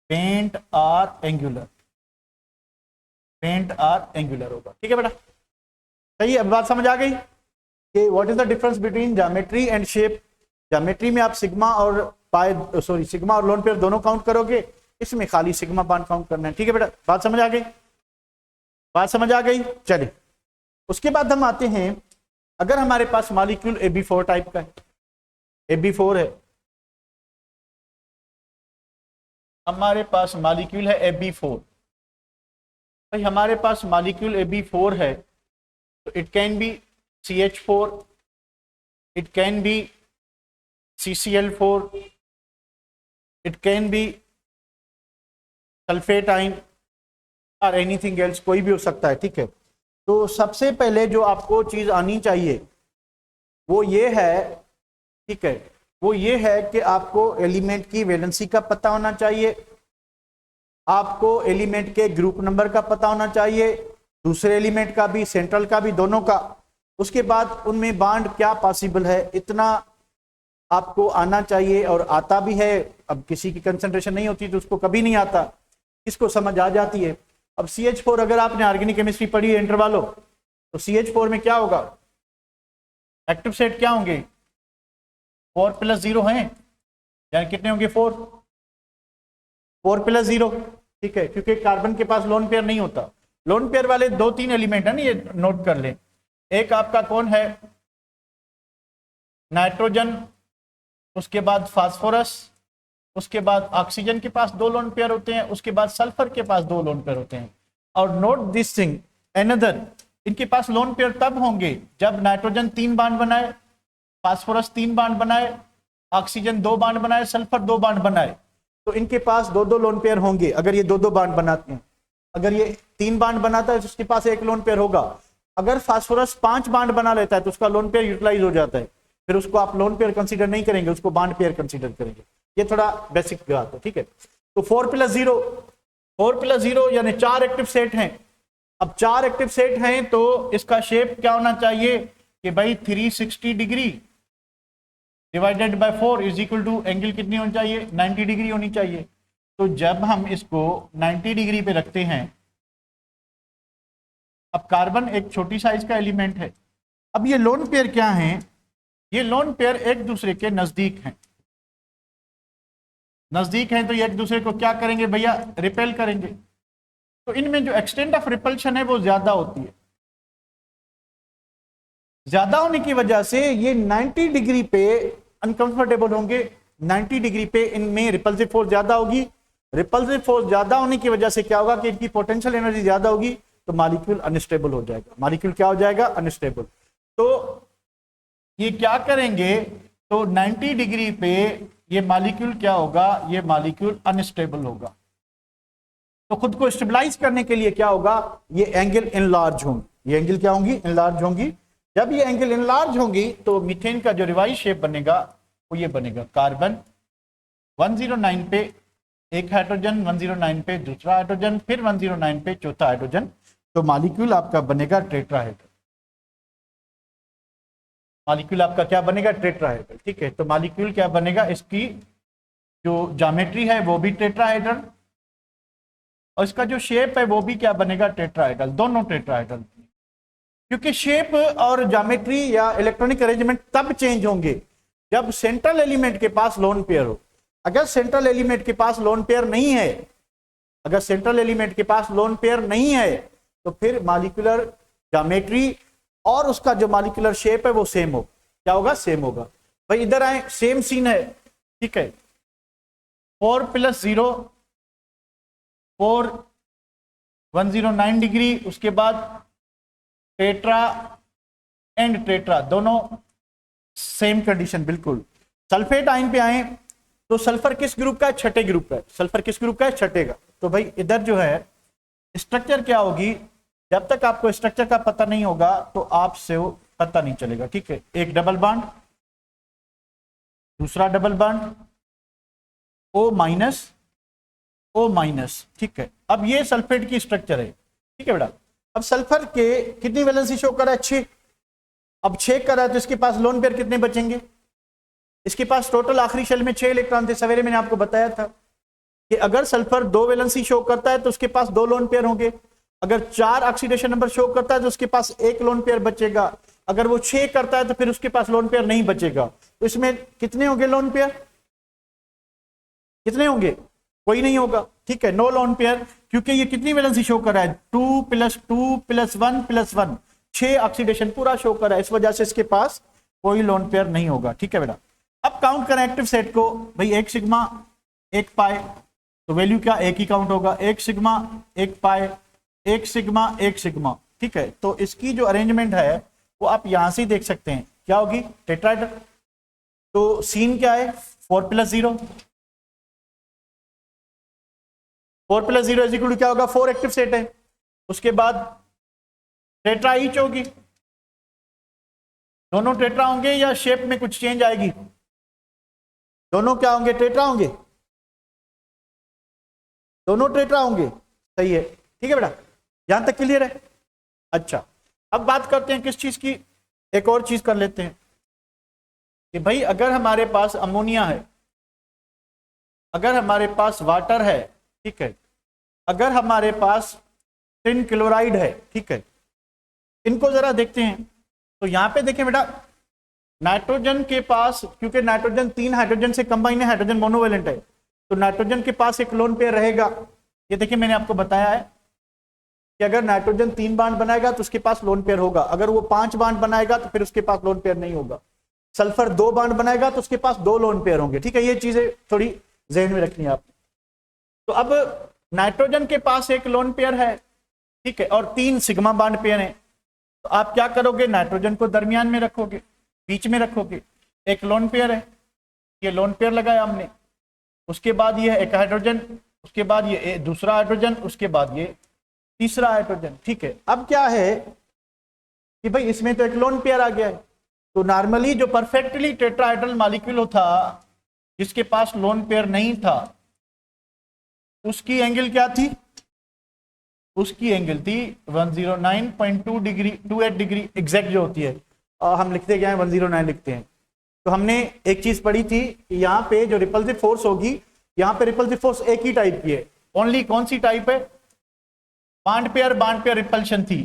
बेंट और एंगुलर, बेंट और एंगुलर होगा। ठीक है बेटा, सही है। अब बात समझ आ गई कि what is the difference between geometry and shape. Geometry में आप सिग्मा और सिग्मा और लोन पेयर दोनों काउंट करोगे, इसमें खाली सिग्मा बॉन्ड काउंट करना है। ठीक है बेटा, बात समझ आ गई, बात समझ आ गई। चलिए, उसके बाद हम आते हैं, अगर हमारे पास मॉलिक्यूल Ab4 टाइप का है, Ab4 है, हमारे पास मॉलिक्यूल है Ab4, भाई हमारे पास मॉलिक्यूल Ab4 है, तो it can be CH4, it can be CCl4, it can be sulphate ion और एनीथिंग एल्स, कोई भी हो सकता है। ठीक है, तो सबसे पहले जो आपको चीज आनी चाहिए वो ये है, ठीक है, वो ये है कि आपको एलिमेंट की वैलेंसी का पता होना चाहिए, आपको एलिमेंट के ग्रुप नंबर का पता होना चाहिए, दूसरे एलिमेंट का भी, सेंट्रल का भी, दोनों का। उसके बाद उनमें बॉन्ड क्या पॉसिबल है, इतना आपको आना चाहिए, और आता भी है। अब किसी की कंसंट्रेशन नहीं होती तो उसको कभी नहीं आता, इसको समझ आ जाती है। अब CH4 अगर आपने ऑर्गेनिक केमिस्ट्री पढ़ी है इंटर वालों, तो CH4 में क्या होगा, एक्टिव सेट क्या होंगे, 4 + 0 हैं, यानी कितने होंगे, 4 + 0। ठीक है, क्योंकि कार्बन के पास लोन पेयर नहीं होता। लोन पेयर वाले 2-3 एलिमेंट है ना, ये नोट कर लें। एक आपका कौन है, नाइट्रोजन, उसके बाद फास्फोरस, उसके बाद ऑक्सीजन के पास 2 लोन पेयर होते हैं, उसके बाद सल्फर के पास 2 लोन पेयर होते हैं। और नोट दिस थिंग अनदर, इनके पास लोन पेयर तब होंगे जब नाइट्रोजन 3 बॉन्ड बनाए, फास्फोरस 3 बॉन्ड बनाए, ऑक्सीजन 2 बॉन्ड बनाए, सल्फर 2 बॉन्ड बनाए, तो इनके पास 2-2 लोन पेयर होंगे। अगर ये 2-2 बॉन्ड बनाते हैं, अगर ये 3 बॉन्ड बनाता है तो उसके पास 1 लोन पेयर होगा। अगर फास्फोरस 5 बॉन्ड बना लेता है तो उसका लोन पेयर यूटिलाइज हो जाता है, फिर उसको आप लोन पेयर कंसीडर नहीं करेंगे, उसको बॉन्ड पेयर कंसीडर करेंगे। ये थोड़ा बेसिक बात है। ठीक है, तो 4 + 0 यानी 4 एक्टिव सेट हैं। अब 4 एक्टिव सेट हैं तो इसका शेप क्या होना चाहिए कि भाई 360 डिग्री डिवाइडेड बाय 4 = एंगल कितनी होनी चाहिए, 90 डिग्री होनी चाहिए। तो जब हम इसको 90 डिग्री पे रखते हैं, अब कार्बन एक छोटी साइज का एलिमेंट है, अब ये लोन पेयर क्या हैं, ये लोन पेयर एक दूसरे के नजदीक हैं, तो ये एक दूसरे को क्या करेंगे भैया, रिपेल करेंगे। तो इनमें जो एक्सटेंट ऑफ रिपल्शन है वो ज्यादा होती है। ज्यादा होने की वजह से ये 90 डिग्री पे अनकंफर्टेबल होंगे, 90 डिग्री पे इनमें रिपल्सिव फोर्स ज्यादा होगी। रिपल्सिव फोर्स ज्यादा होने की वजह से क्या होगा कि इनकी पोटेंशियल एनर्जी ज्यादा होगी, तो मॉलिक्यूल अनस्टेबल हो जाएगा। मॉलिक्यूल क्या हो जाएगा? अनस्टेबल। तो ये क्या करेंगे, तो 90 डिग्री पे ये मॉलिक्यूल क्या होगा, ये मॉलिक्यूल अनस्टेबल होगा। तो खुद को स्टेबलाइज करने के लिए क्या होगा, ये एंगल इनलार्ज होंगी। ये एंगल क्या होंगी? इनलार्ज होंगी। जब ये एंगल इनलार्ज होंगी तो मीथेन का जो रिवाइज शेप बनेगा वो ये बनेगा। कार्बन 109 पे एक हाइड्रोजन, 109 पे दूसरा हाइड्रोजन, फिर 109 पे चौथा हाइड्रोजन। तो मॉलिक्यूल आपका बनेगा टेट्राहेड्रल। मॉलिक्यूल आपका क्या बनेगा? टेट्राहेड्रल। ठीक है, तो मॉलिक्यूल क्या बनेगा, इसकी जो ज्योमेट्री है वो भी टेट्राहेड्रल, और इसका जो शेप है वो भी क्या बनेगा? टेट्राहेड्रल। दोनों टेट्राहेड्रल, क्योंकि शेप और ज्योमेट्री या इलेक्ट्रॉनिक अरेंजमेंट तब चेंज होंगे जब सेंट्रल एलिमेंट के पास लोन पेयर हो। अगर सेंट्रल एलिमेंट के पास लोन पेयर नहीं है, अगर सेंट्रल एलिमेंट के पास लोन पेयर नहीं है, तो फिर मॉलिक्यूलर ज्योमेट्री और उसका जो मॉलिक्यूलर शेप है वो सेम हो। क्या होगा? सेम होगा। भाई इधर आए, सेम सीन है। ठीक है, 4 + 0 4 109 डिग्री, उसके बाद टेट्रा एंड टेट्रा दोनों सेम कंडीशन बिल्कुल। सल्फेट आयन पे आए तो सल्फर किस ग्रुप का है? छठे ग्रुप का है। सल्फर किस ग्रुप का है? छठे का। तो भाई इधर जो है स्ट्रक्चर क्या होगी, जब तक आपको स्ट्रक्चर का पता नहीं होगा तो आपसे वो पता नहीं चलेगा। ठीक है, एक डबल बॉन्ड, दूसरा डबल बॉन्ड, O-, O-। ठीक है, अब ये सल्फेट की स्ट्रक्चर है। ठीक है बेटा, अब सल्फर के कितनी वैलेंसी शो कर रहा है? 6। अब 6 कर रहा है तो इसके पास लोन पेयर कितने बचेंगे? इसके पास टोटल आखिरी शेल में 6 इलेक्ट्रॉन थे। सवेरे मैंने आपको बताया था कि अगर सल्फर 2 वैलेंसी शो करता है तो उसके पास 2 लोन पेयर होंगे। अगर 4 ऑक्सीडेशन नंबर शो करता है तो उसके पास 1 लोन पेयर बचेगा। अगर वो 6 करता है तो फिर उसके पास लोन पेयर नहीं बचेगा। तो इसमें कितने होंगे लोन पेयर? कितने होंगे? कोई नहीं होगा। ठीक है, नो लोन पेयर, क्योंकि ये कितनी वैलेंसी शो कर रहा है? 2 + 2 + 1 + 1, 6 ऑक्सीडेशन पूरा शो कर रहा है। इस वजह से इसके पास कोई लोन पेयर नहीं होगा। ठीक है बेटा, अब काउंट करें एक्टिव सेट को। भाई 1 सिग्मा 1 पाई, तो वैल्यू क्या? 1 ही काउंट होगा। 1 सिग्मा 1 पाई, 1 सिग्मा 1 सिग्मा। ठीक है, तो इसकी जो अरेंजमेंट है वो आप यहां से देख सकते हैं, क्या होगी? टेट्राहेड्रल। तो सीन क्या है? 4 + 0, 4 + 0 = क्या होगा? 4 एक्टिव सेट है। उसके बाद टेट्रा ईच होगी। दोनों टेट्रा होंगे या शेप में कुछ चेंज आएगी? दोनों क्या होंगे? टेट्रा होंगे। दोनों टेट्रा होंगे। सही है। ठीक है बेटा, यहां तक क्लियर है? अच्छा, अब बात करते हैं किस चीज की, एक और चीज कर लेते हैं कि भाई अगर हमारे पास अमोनिया है, अगर हमारे पास वाटर है, ठीक है, अगर हमारे पास टिन क्लोराइड है, ठीक है, इनको जरा देखते हैं। तो यहां पे देखें बेटा, नाइट्रोजन के पास, क्योंकि नाइट्रोजन 3 हाइड्रोजन से कंबाइन है, हाइड्रोजन मोनोवेलेंट है, तो नाइट्रोजन के पास एक लोन पेयर रहेगा। ये देखिए मैंने आपको बताया है कि अगर नाइट्रोजन 3 बांड बनाएगा तो उसके पास लोन पेयर होगा। अगर वो 5 बांड बनाएगा तो फिर उसके पास लोन पेयर नहीं होगा। सल्फर 2 बांड बनाएगा तो उसके पास 2 लोन पेयर होंगे। ठीक है, ये चीजें थोड़ी जहन में रखनी है आप। तो अब नाइट्रोजन के पास एक लोन पेयर है, ठीक है, और 3 सिग्मा बांड पेयर है। तो आप क्या करोगे? नाइट्रोजन को दरमियान में रखोगे, बीच में रखोगे। एक लोन पेयर है, ये लोन पेयर लगाया हमने। उसके बाद ये एक हाइड्रोजन, उसके बाद ये दूसरा हाइड्रोजन, उसके बाद ये तीसरा हाइड्रोजन। ठीक है, अब क्या है कि भाई इसमें तो एक लोन पेयर आ गया है। तो नॉर्मली जो परफेक्टली टेट्राहेड्रल मॉलिक्यूल था जिसके पास लोन पेयर नहीं था, उसकी एंगल क्या थी? उसकी एंगल थी 109.2 डिग्री, 28 डिग्री एग्जैक्ट जो होती है, और हम लिखते क्या है? 109 लिखते हैं। तो हमने एक चीज पढ़ी थी कि यहाँ पे जो रिपल्सिव फोर्स होगी, यहाँ पे रिपल्सिव फोर्स एक ही टाइप की है। ओनली कौन सी टाइप है? बांड पेयर रिपल्शन थी।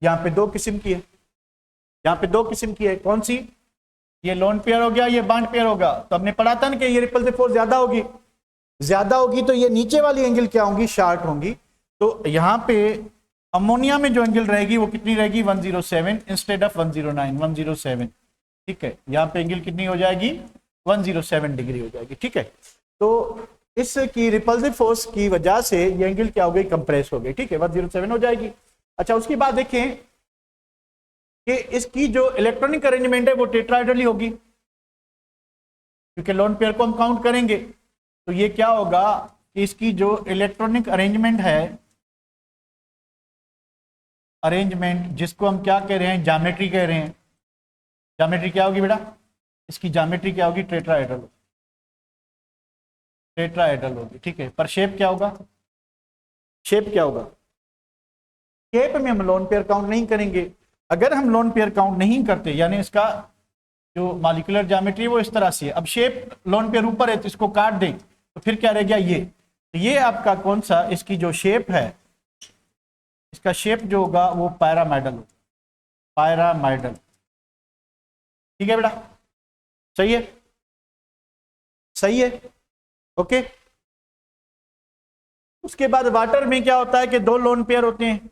यहाँ पे 2 किस्म की है, यहाँ पे 2 किस्म की है। कौन सी? ये लोन पेयर हो गया, ये बांड पेयर होगा। तो हमने पढ़ा था ना कि ये रिपल्सिव फोर्स ज्यादा होगी, ज्यादा होगी तो ये नीचे वाली एंगल क्या होंगी? शार्ट होंगी। तो यहाँ पे अमोनिया में जो एंगल रहेगी वो कितनी रहेगी? 107 इंस्टेड ऑफ 109, 107। ठीक है, यहाँ पे एंगल कितनी हो जाएगी? 107 डिग्री हो जाएगी। ठीक है, तो इसकी रिपल्सिव फोर्स की वजह से ये एंगल क्या हो गई, कंप्रेस हो गई। ठीक है, 107 हो जाएगी। अच्छा, उसके बाद देखें कि इसकी जो इलेक्ट्रॉनिक अरेंजमेंट है वो टेट्राहेड्रल ही होगी, क्योंकि लोन पेयर को हम काउंट करेंगे। तो ये क्या होगा कि इसकी जो इलेक्ट्रॉनिक अरेंजमेंट है, अरेंजमेंट जिसको हम क्या कह रहे हैं, ज्योमेट्री कह रहे हैं। ज्योमेट्री क्या होगी बेटा, इसकी ज्योमेट्री क्या होगी, टेट्राहेड्रल, टेट्राहेड्रल होगी। ठीक है, पर शेप क्या होगा, शेप क्या होगा, शेप में हम लोन पेयर काउंट नहीं करेंगे। अगर हम लोन पेयर काउंट नहीं करते, यानी इसका जो मॉलिक्यूलर ज्योमेट्री वो इस तरह से है, अब शेप लोन पेयर ऊपर है तो इसको काट दें तो फिर क्या रह गया, ये आपका कौन सा, इसकी जो शेप है, इसका शेप जो होगा वो पैरामाइडल होगा, पैरामाइडल। ठीक है बेटा, सही है, सही है, ओके। उसके बाद वाटर में क्या होता है कि दो लोन पेयर होते हैं।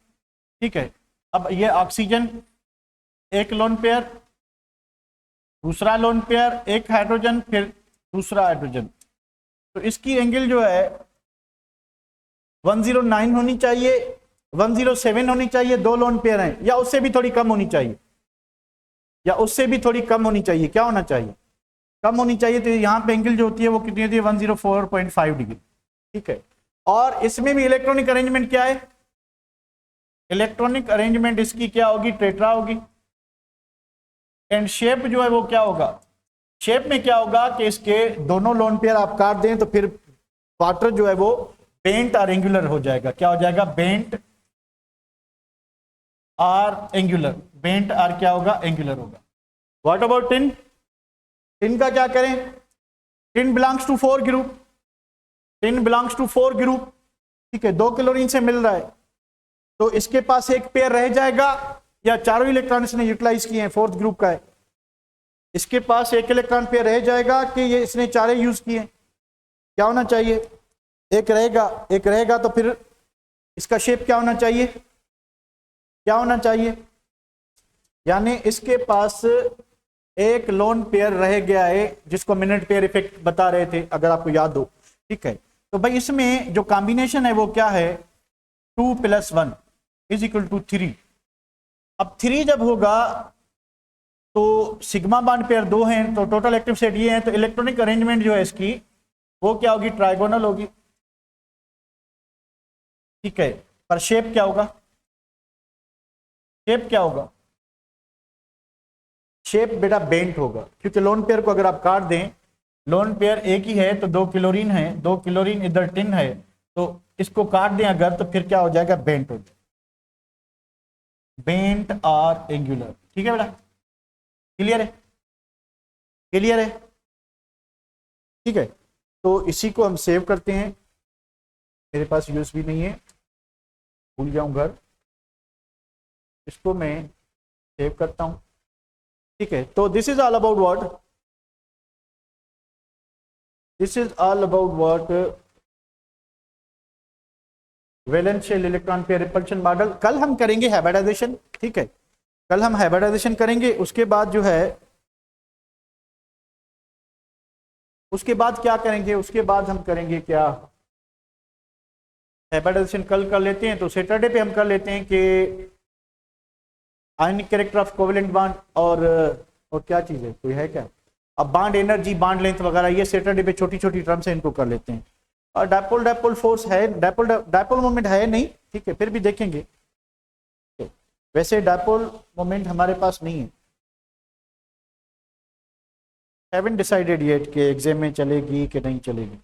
ठीक है, अब ये ऑक्सीजन एक लोन पेयर, दूसरा लोन पेयर, एक हाइड्रोजन, फिर दूसरा हाइड्रोजन। तो इसकी एंगल जो है 109 होनी चाहिए, 107 होनी चाहिए, दो लोन पेयर हैं, या उससे भी थोड़ी कम होनी चाहिए, या उससे भी थोड़ी कम होनी चाहिए। क्या होना चाहिए, कम होनी चाहिए। तो यहाँ पे एंगल जो होती है वो कितनी होती है, 104.5 डिग्री। ठीक है, और इसमें भी इलेक्ट्रॉनिक अरेंजमेंट क्या है, इलेक्ट्रॉनिक अरेंजमेंट इसकी क्या होगी, टेट्रा होगी। एंड शेप जो है वो क्या होगा, शेप में क्या होगा कि इसके दोनों लोन पेयर आप काट दें तो फिर वाटर जो है वो बेंट और एंगुलर हो जाएगा। क्या हो जाएगा, बेंट और एंगुलर, बेंट और क्या होगा, एंगुलर होगा। व्हाट अबाउट टिन, टिन का क्या करें, tin belongs to 4 group, tin belongs to 4 group. ठीक है, 2 क्लोरीन से मिल रहा है तो इसके पास एक पेयर रह जाएगा, या चारों इलेक्ट्रॉन इसने यूटिलाइज किए हैं, 4th ग्रुप का है, इसके पास एक इलेक्ट्रॉन पेयर रह जाएगा कि ये इसने चारे यूज किए। क्या होना चाहिए, एक रहेगा, एक रहेगा, तो फिर इसका शेप क्या होना चाहिए, क्या होना चाहिए, यानी इसके पास एक लोन पेयर रह गया है जिसको मिनट पेयर इफेक्ट बता रहे थे, अगर आपको याद हो। ठीक है, तो भाई इसमें जो कॉम्बिनेशन है वो क्या है, 2 + 1 = 3। अब 3 जब होगा तो सिग्मा बॉन्ड पेयर 2 हैं, तो टोटल एक्टिव सेट ये है, तो इलेक्ट्रॉनिक अरेंजमेंट जो है इसकी वो क्या होगी, ट्राइगोनल होगी। ठीक है, पर शेप क्या होगा, शेप क्या होगा, शेप बेटा बेंट होगा, क्योंकि लोन पेयर को अगर आप काट दें, लोन पेयर एक ही है तो 2 क्लोरीन है, 2 क्लोरीन इधर टिन है, तो इसको काट दें अगर तो फिर क्या हो जाएगा, बेंट हो जाएगा, बेंट और एंगुलर। ठीक है बेटा, क्लियर है, क्लियर है। ठीक है, तो इसी को हम सेव करते हैं, मेरे पास यूएसबी नहीं है, भूल जाऊं घर, इसको मैं सेव करता हूं। ठीक है, तो this is all about what, this is all about what valence shell electron pair repulsion model. कल हम करेंगे हाइब्रिडाइजेशन। ठीक है, कल हम हाइब्रिडाइजेशन करेंगे, उसके बाद जो है, उसके बाद क्या करेंगे, उसके बाद हम करेंगे क्या, हाइब्रिडाइजेशन कल कर लेते हैं, तो सैटरडे पे हम कर लेते हैं कि आयनिक कैरेक्टर ऑफ कोवेलेंट बॉन्ड और क्या चीज है, कोई है क्या, अब बॉन्ड एनर्जी, बॉन्ड लेंथ वगैरह, ये सैटरडे पे छोटी छोटी टर्म्स है, इनको कर लेते हैं। और डायपोल फोर्स है, डायपोल मोमेंट है नहीं, ठीक है, फिर भी देखेंगे। तो वैसे डायपोल मोमेंट हमारे पास नहीं है, हैवंट डिसाइडेड येट कि एग्जाम में चलेगी कि नहीं चलेगी।